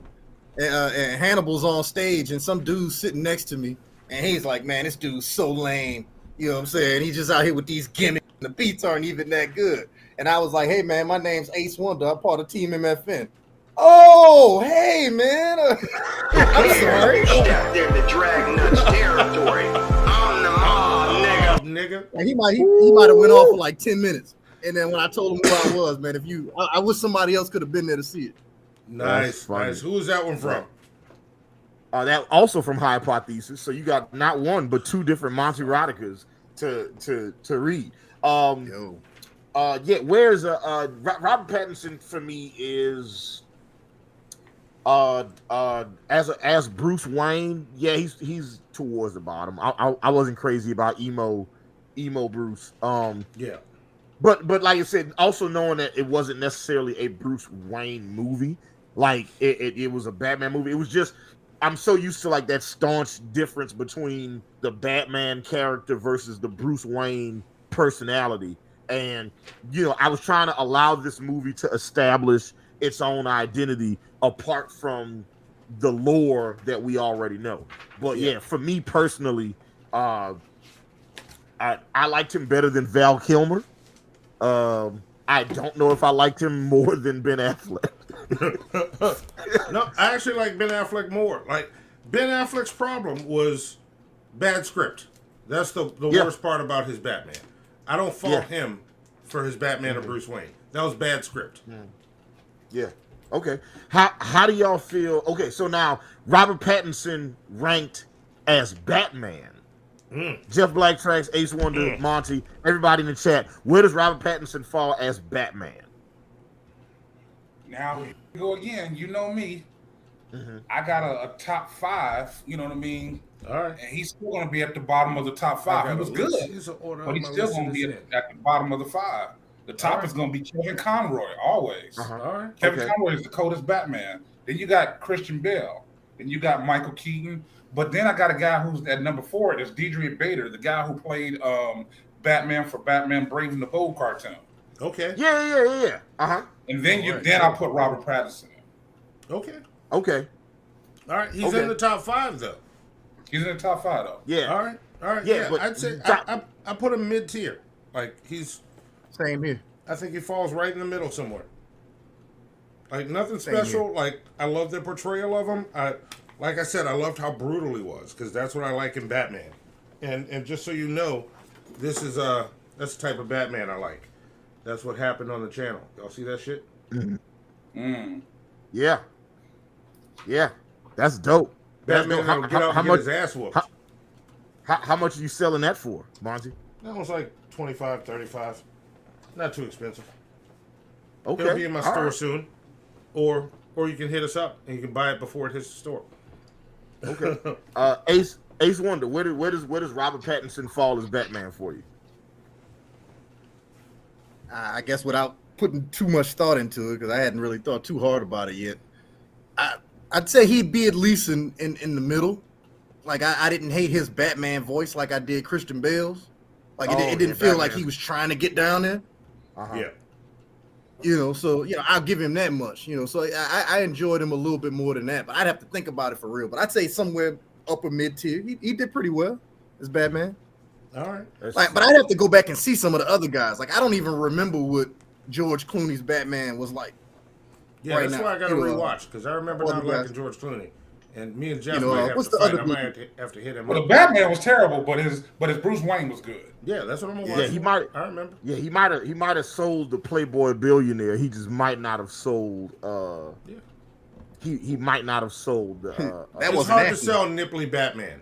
And Hannibal's on stage, and some dude's sitting next to me, and he's like, "Man, this dude's so lame." You know what I'm saying? He's just out here with these gimmicks. The beats aren't even that good. And I was like, "Hey, man, my name's AceWonder. I'm part of Team MFN." Oh, hey, man. I'm sorry. Stepped into Dragnuts territory. I'm the mob, nigga. And he might have went off for like 10 minutes. And then when I told him who I was, man, I wish somebody else could have been there to see it. Nice. Who was that one from? That also from Hypothesis. So you got not one but 2 different Monty eroticas to read. Where's Robert Pattinson for me is as Bruce Wayne. Yeah, he's towards the bottom. I wasn't crazy about emo Bruce. But like I said, also knowing that it wasn't necessarily a Bruce Wayne movie, like it was a Batman movie. It was just, I'm so used to like that staunch difference between the Batman character versus the Bruce Wayne personality. And, I was trying to allow this movie to establish its own identity apart from the lore that we already know. But yeah, for me personally, I liked him better than Val Kilmer. I don't know if I liked him more than Ben Affleck. No, I actually like Ben Affleck more. Like, Ben Affleck's problem was bad script. That's the worst part about his Batman. I don't fault him for his Batman or Bruce Wayne. That was bad script. Yeah. Okay. How do y'all feel? Okay, so now Robert Pattinson ranked as Batman. Jeff BlackTracks, AceWonder, Monty, everybody in the chat. Where does Robert Pattinson fall as Batman? Now, here we go again. You know me. I got a top 5. You know what I mean? All right. And he's still going to be at the bottom of the top 5. He was good, but he's still going to be at the bottom of the 5. The top is going to be Kevin Conroy, always. All right. Kevin Conroy is the coldest Batman. Then you got Christian Bale. Then you got Michael Keaton. But then I got a guy who's at number 4. It's Deidre Bader, the guy who played Batman for Batman Brave and the Bold cartoon. Okay. Yeah. And then then I'll put Robert Pattinson in. Okay. All right. He's in the top 5 though. He's in the top 5 though. Yeah. All right. Yeah. I'd say I put him mid-tier. Like he's same here. I think he falls right in the middle somewhere. Like nothing special. Like I love their portrayal of him. Like I said, I loved how brutal he was because that's what I like in Batman. And just so you know, this is that's the type of Batman I like. That's what happened on the channel. Y'all see that shit? Yeah. That's dope. Batman how get much his ass whooped. How much are you selling that for, Monty? That was like $25, $35. Not too expensive. Okay. It'll be in my store soon. Or you can hit us up and you can buy it before it hits the store. Okay. AceWonder, where does Robert Pattinson fall as Batman for you? I guess without putting too much thought into it, because I hadn't really thought too hard about it yet. I'd say he'd be at least in the middle. Like I didn't hate his Batman voice like I did Christian Bale's. Like it didn't feel like he was trying to get down there. Yeah. So I'll give him that much. So I enjoyed him a little bit more than that, but I'd have to think about it for real. But I'd say somewhere upper mid tier. He did pretty well as Batman. All right. Like, but I'd have to go back and see some of the other guys. Like, I don't even remember what George Clooney's Batman was like. Yeah, right that's now. why I got to rewatch because I remember not liking George Clooney. And me and Jeff might have to fight. I might have to hit him. Well, the Batman was terrible, but his Bruce Wayne was good. Yeah, that's what I'm gonna watch. Yeah, he might. I remember. Yeah, he might have sold the Playboy billionaire. He just might not have sold. Yeah. He might not have sold. It's hard to sell nipply Batman.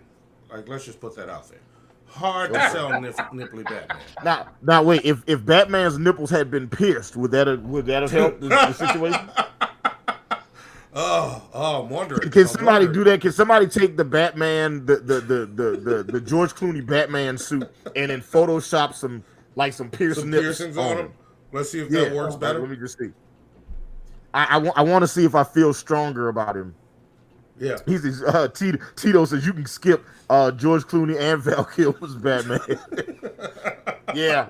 Like, let's just put that out there. Hard to sell nipply Batman. Now wait. If Batman's nipples had been pierced, would that have helped the situation? Oh, I'm wondering. Can somebody do that? Can somebody take the Batman, the George Clooney Batman suit, and then Photoshop some piercings on him? Let's see if that works better. Let me just see. I want to see if I feel stronger about him. Yeah. He says, Tito says you can skip George Clooney and Val Kilmer's Batman. yeah.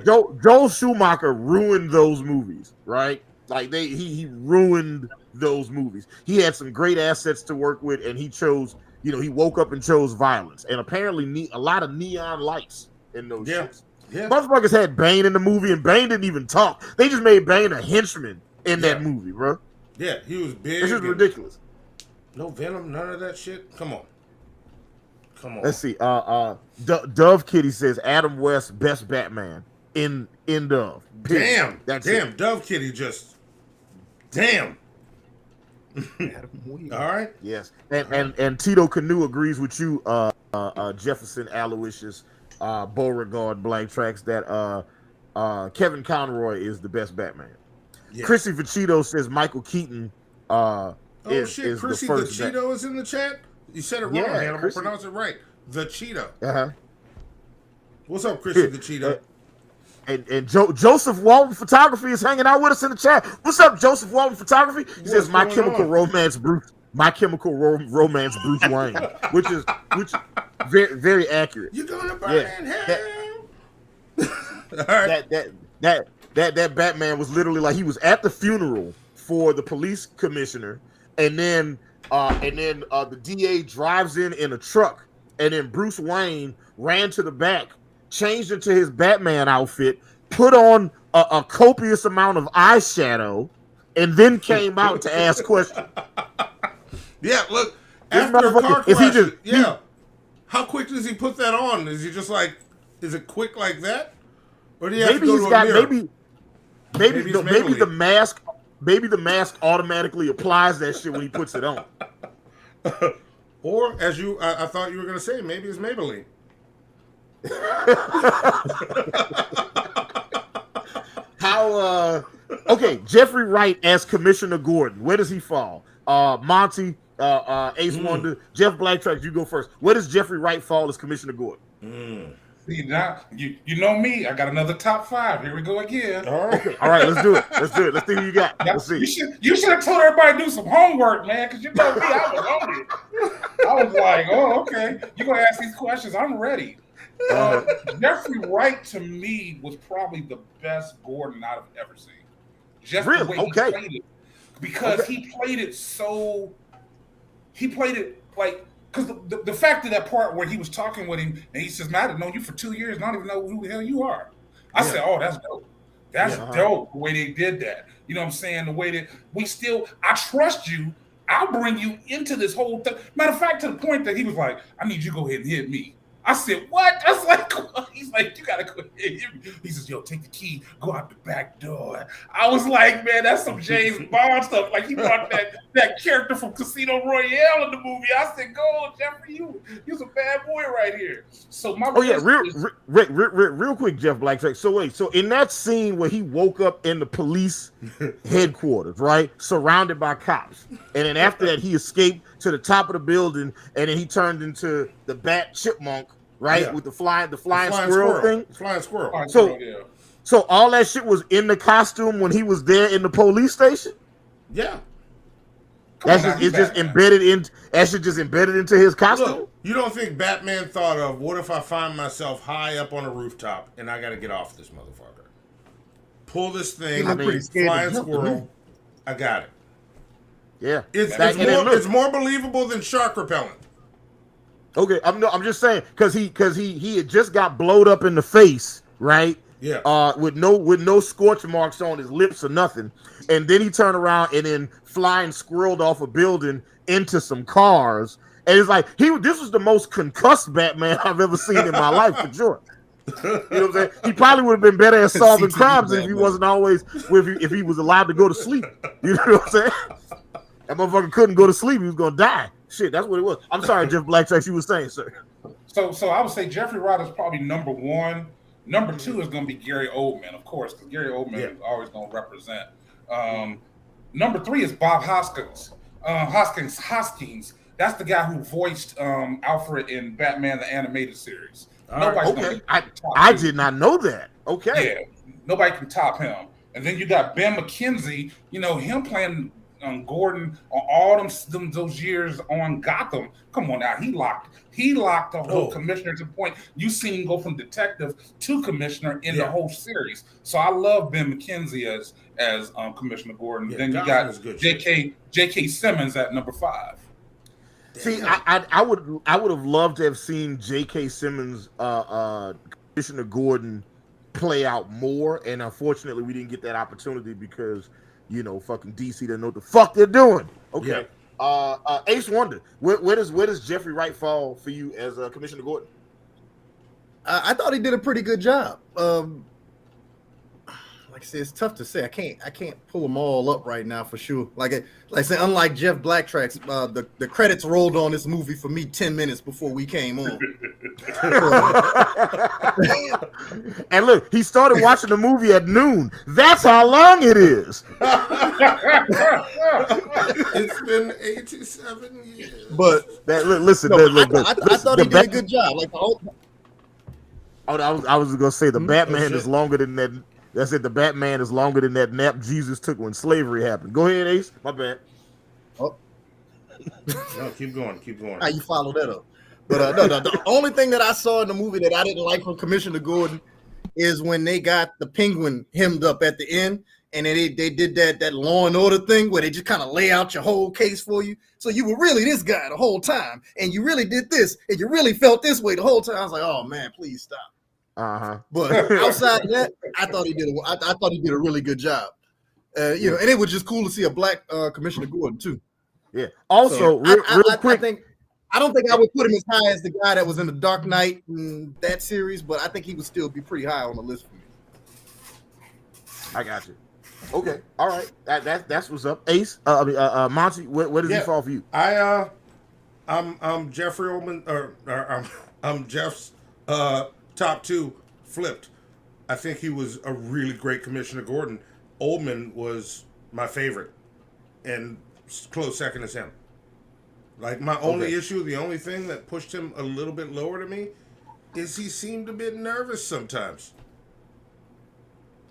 Joel Schumacher ruined those movies, right? Like he ruined those movies. He had some great assets to work with, and he chose, he woke up and chose violence, and apparently a lot of neon lights in those shits. Yeah. Motherfuckers had Bane in the movie, and Bane didn't even talk. They just made Bane a henchman in that movie, bro. Yeah, he was big. This is ridiculous. No Venom, none of that shit. Come on. Let's see. Dove Kitty says Adam West best Batman in Dove. Damn. Dove Kitty just. Damn. All right. Yes. And Tito Canoe agrees with you, Jefferson Aloysius, Beauregard BlackTracks, that Kevin Conroy is the best Batman. Yeah. Chrissy Vachito says Michael Keaton Chrissy the Cheeto is in the chat? You said it wrong, Hannibal. Pronounce it right. The Cheeto. Uh-huh. What's up, Chrissy the Cheeto? And Joseph Walton Photography is hanging out with us in the chat. What's up, Joseph Walton Photography? He says My Chemical Romance Bruce Wayne, which is very, very accurate. You're gonna burn in hell. That Batman was literally like he was at the funeral for the police commissioner, and then the DA drives in a truck, and then Bruce Wayne ran to the back, changed into his Batman outfit, put on a copious amount of eyeshadow, and then came out to ask questions. Yeah, look, after a car crash, how quick does he put that on? Is he just like, is it quick like that? Or do you have to go to a mirror? Maybe the mask automatically applies that shit when he puts it on. Or, as I thought you were going to say, maybe it's Maybelline. Okay, Jeffrey Wright as Commissioner Gordon. Where does he fall? Monty, AceWonder, Jeff BlackTracks, you go first. Where does Jeffrey Wright fall as Commissioner Gordon? See, now, you know me. I got another top 5. Here we go again. All right, let's do it. Let's see who you got. Let's see. You should have told everybody to do some homework, man, because you know me, I was on it. I was like, oh, okay. You're going to ask these questions. I'm ready. Jeffrey Wright, to me, was probably the best Gordon I've ever seen. Just the way he played it. Because he played it so... He played it like... Because the fact of that part where he was talking with him, and he says, man, I've known you for 2 years, and I don't even know who the hell you are. I said, oh, that's dope. That's dope, the way they did that. You know what I'm saying? The way that I trust you. I'll bring you into this whole thing. Matter of fact, to the point that he was like, I need you to go ahead and hit me. I said, what? That's like, he's like, you got to go ahead and hit me. He says, yo, take the key, go out the back door. I was like, man, that's some James Bond stuff. Like, he brought that character from Casino Royale in the movie. I said, go, Jeffrey, you's a bad boy right here. So my real quick, Jeff BlackTracks. So in that scene where he woke up in the police headquarters, right, surrounded by cops, and then after that he escaped to the top of the building, and then he turned into the Bat Chipmunk, right, with the flying squirrel thing. Flying squirrel. So all that shit was in the costume when he was there in the police station. Yeah. It's just embedded into his costume. Look, you don't think Batman thought of, what if I find myself high up on a rooftop and I got to get off this motherfucker? Pull this thing, flying squirrel. I got it. Yeah. It's more believable than shark repellent. Okay, I'm just saying because he had just got blowed up in the face, right? Yeah. With no scorch marks on his lips or nothing, and then he turned around and then flying squirreled off a building into some cars, and it's like this was the most concussed Batman I've ever seen in my life for sure. You know what I'm saying? He probably would have been better at solving crimes if he wasn't always if he was allowed to go to sleep. You know what I'm saying? That motherfucker couldn't go to sleep; he was gonna die. Shit, that's what it was. I'm sorry, Jeff BlackTracks, you were saying, sir. So I would say Jeffrey Wright is probably number one. Number two is going to be Gary Oldman, of course, because Gary Oldman is always going to represent. Number three is Bob Hoskins. Hoskins. That's the guy who voiced Alfred in Batman the Animated Series. Okay, I did not know that. Okay. Yeah, nobody can top him. And then you got Ben McKenzie. You know him playing Gordon on all those years on Gotham. Come on now, he locked the whole commissioner to the point you seen him go from detective to commissioner in the whole series. So I love Ben McKenzie as Commissioner Gordon. Then you got J.K. Simmons at number 5. See, I would have loved to have seen J.K. Simmons, Commissioner Gordon, play out more, and unfortunately, we didn't get that opportunity because fucking DC doesn't know what the fuck they're doing. Okay. Yeah. AceWonder, where does Jeffrey Wright fall for you as Commissioner Gordon? I thought he did a pretty good job. Like I said, it's tough to say. I can't pull them all up right now for sure. Like I said, unlike Jeff BlackTracks, the credits rolled on this movie for me 10 minutes before we came on. And look, he started watching the movie at noon. That's how long it is. It's been 87 years. But listen, I thought he did a good job. Like the whole. I was gonna say the Batman is longer than that. That's it. The Batman is longer than that nap Jesus took when slavery happened. Go ahead, Ace. My bad. Oh. No, keep going. How you follow that up? But no, the only thing that I saw in the movie that I didn't like from Commissioner Gordon is when they got the Penguin hemmed up at the end, and then they did that Law and Order thing where they just kind of lay out your whole case for you. So you were really this guy the whole time, and you really did this, and you really felt this way the whole time. I was like, oh man, please stop. But outside of that, I thought he did a really good job. And it was just cool to see a black Commissioner Gordon too. Yeah. Also, so real quick, I don't think I would put him as high as the guy that was in the Dark Knight in that series, but I think he would still be pretty high on the list for me. I got you. Okay. All right. That's what's up. Ace. Monty. Where does he fall for you? I'm Jeffrey Oldman, or I'm Jeff's top two flipped. I think he was a really great Commissioner Gordon. Oldman was my favorite, and close second is him. Like my only issue, the only thing that pushed him a little bit lower to me, is he seemed a bit nervous sometimes.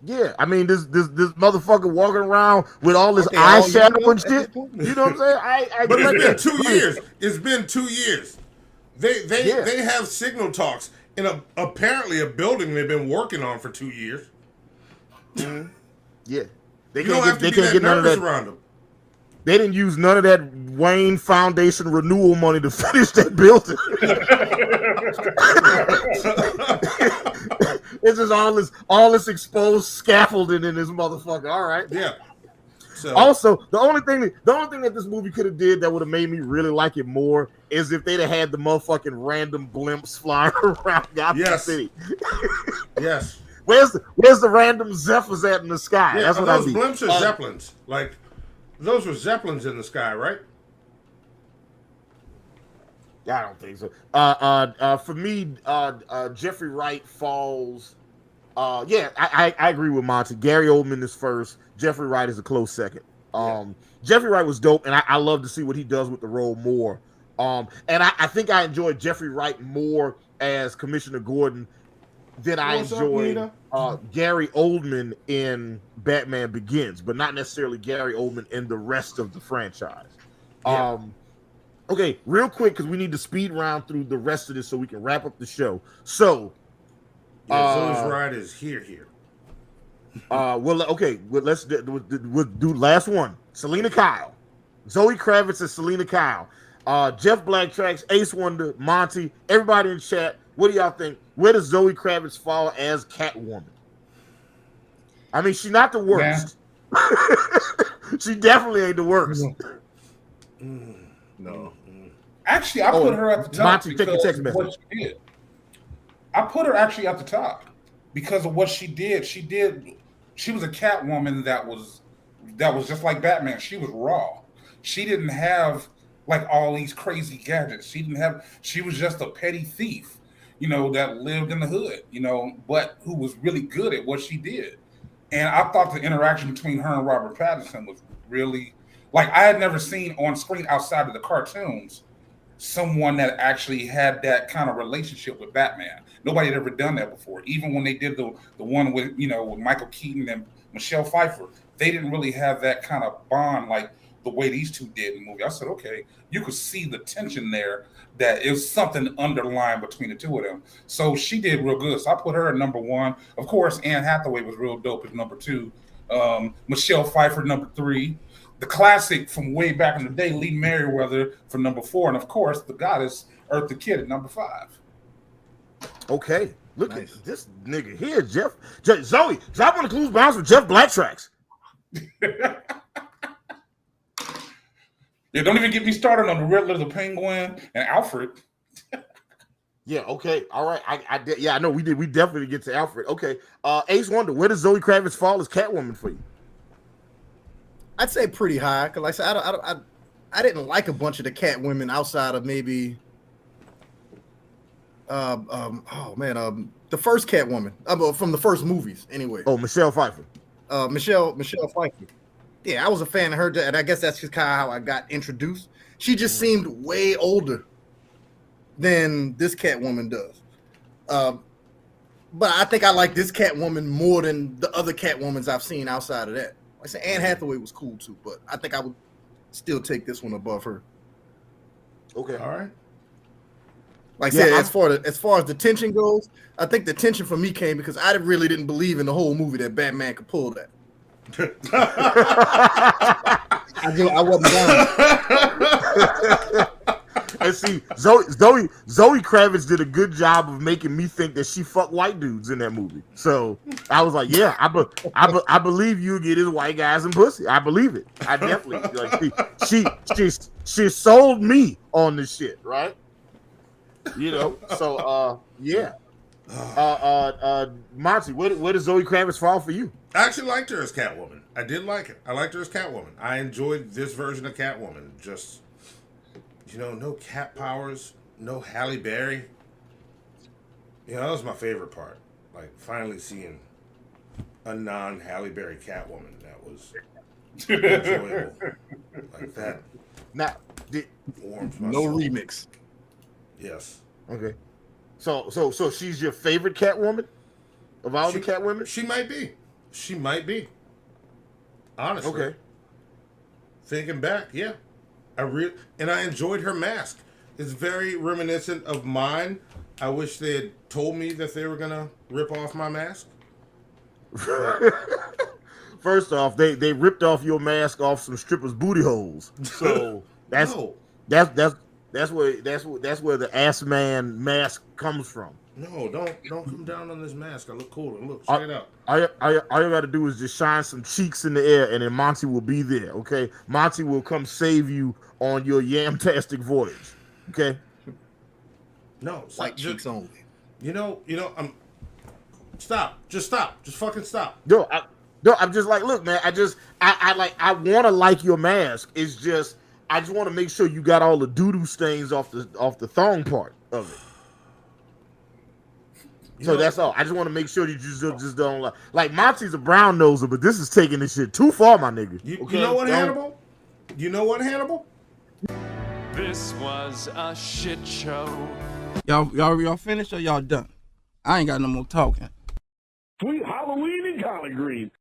Yeah, I mean this motherfucker walking around with all this eyeshadow and shit. You know what I'm saying? But it's been 2 years. It's been 2 years. They have signal talks in apparently a building they've been working on for 2 years. Mm-hmm. Yeah, they can't get none of that around them. They didn't use none of that Wayne Foundation renewal money to finish that building. It's just all this exposed scaffolding in this motherfucker. All right. Yeah. So also, the only thing that this movie could have did that would have made me really like it more is if they'd have had the motherfucking random blimps flying around Gotham City. Yes. Where's the random Zephyrs at in the sky? Yeah, that's what I those mean. blimps are Zeppelins. Like those were Zeppelins in the sky, right? I don't think so. For me, Jeffrey Wright falls. I agree with Monty. Gary Oldman is first. Jeffrey Wright is a close second. Jeffrey Wright was dope, and I love to see what he does with the role more. And I think I enjoyed Jeffrey Wright more as Commissioner Gordon than I enjoyed Gary Oldman in Batman Begins, but not necessarily Gary Oldman in the rest of the franchise. Okay, real quick, because we need to speed round through the rest of this so we can wrap up the show. So, Zoe's ride is here. Let's do last one. Selena Kyle. Zoe Kravitz and Selena Kyle. Jeff BlackTracks, AceWonder, Monty, everybody in chat, what do y'all think? Where does Zoe Kravitz fall as Catwoman? I mean, she's not the worst. She definitely ain't the worst. No. Actually, I put her at the top Monty, because take your text of what message. she did. I put her actually at the top because of what she did. She was a Catwoman that was just like Batman. She was raw. She didn't have like all these crazy gadgets. She was just a petty thief, that lived in the hood, but who was really good at what she did. And I thought the interaction between her and Robert Pattinson was really, like, I had never seen on screen outside of the cartoons someone that actually had that kind of relationship with Batman. Nobody had ever done that before. Even when they did the one with, with Michael Keaton and Michelle Pfeiffer, they didn't really have that kind of bond like the way these two did in the movie. I said, okay, you could see the tension there, that it was something underlying between the two of them. So she did real good. So I put her at number 1. Of course, Anne Hathaway was real dope as number 2. Michelle Pfeiffer, number 3. The classic from way back in the day, Lee Merriweather, for number 4. And of course, the goddess, Eartha Kitt, at number 5. Okay. Look at this nigga here, Jeff. Zoe, drop on the clues bounce with Jeff BlackTracks. Yeah, don't even get me started on the Riddler, the Penguin, and Alfred. Yeah, okay. All right. I know we did. We definitely get to Alfred. Okay. AceWonder, where does Zoe Kravitz fall as Catwoman for you? I'd say pretty high, because like I said, I didn't like a bunch of the Catwomen outside of maybe the first Catwoman. From the first movies anyway. Oh, Michelle Pfeiffer. Michelle Pfeiffer. Yeah, I was a fan of her, and I guess that's just kind of how I got introduced. She just seemed way older than this Catwoman does. But I think I like this Catwoman more than the other Catwomans I've seen outside of that. Like I said, Anne Hathaway was cool too, but I think I would still take this one above her. Okay, all right. Like I said, as far as the tension goes, I think the tension for me came because I really didn't believe in the whole movie that Batman could pull that. I wasn't done. And see, Zoe Kravitz did a good job of making me think that she fucked white dudes in that movie. So I was like, yeah, I believe you get his white guys and pussy. I believe it. I definitely like she sold me on this shit, right? So yeah. Monty, where does Zoe Kravitz fall for you? I actually liked her as Catwoman. I did like it. I liked her as Catwoman. I enjoyed this version of Catwoman. Just, no cat powers, no Halle Berry. That was my favorite part. Like, finally seeing a non-Halle Berry Catwoman that was enjoyable. Like that. Now, warms my no soul. remix. Yes. Okay. So she's your favorite Catwoman of all the Catwomen? She might be. She might be. Honestly. Okay. Thinking back, yeah. And I enjoyed her mask. It's very reminiscent of mine. I wish they had told me that they were gonna rip off my mask. First off, they ripped off your mask off some strippers' booty holes. So that's where the ass man mask comes from. No, don't come down on this mask. I look cool. And look, check it out. All you got to do is just shine some cheeks in the air, and then Monty will be there. Okay, Monty will come save you on your yamtastic voyage. Okay. No, white cheeks only. Stop. Just stop. Just fucking stop. No, I'm just like, look, man. I want to like your mask. It's just I just want to make sure you got all the doo-doo stains off the thong part of it. So that's all. I just want to make sure you just don't like Monty's a brown noser, but this is taking this shit too far, my nigga. You know what, Hannibal? You know what, Hannibal? This was a shit show. Y'all finished or y'all done? I ain't got no more talking. Sweet Halloween in collard greens.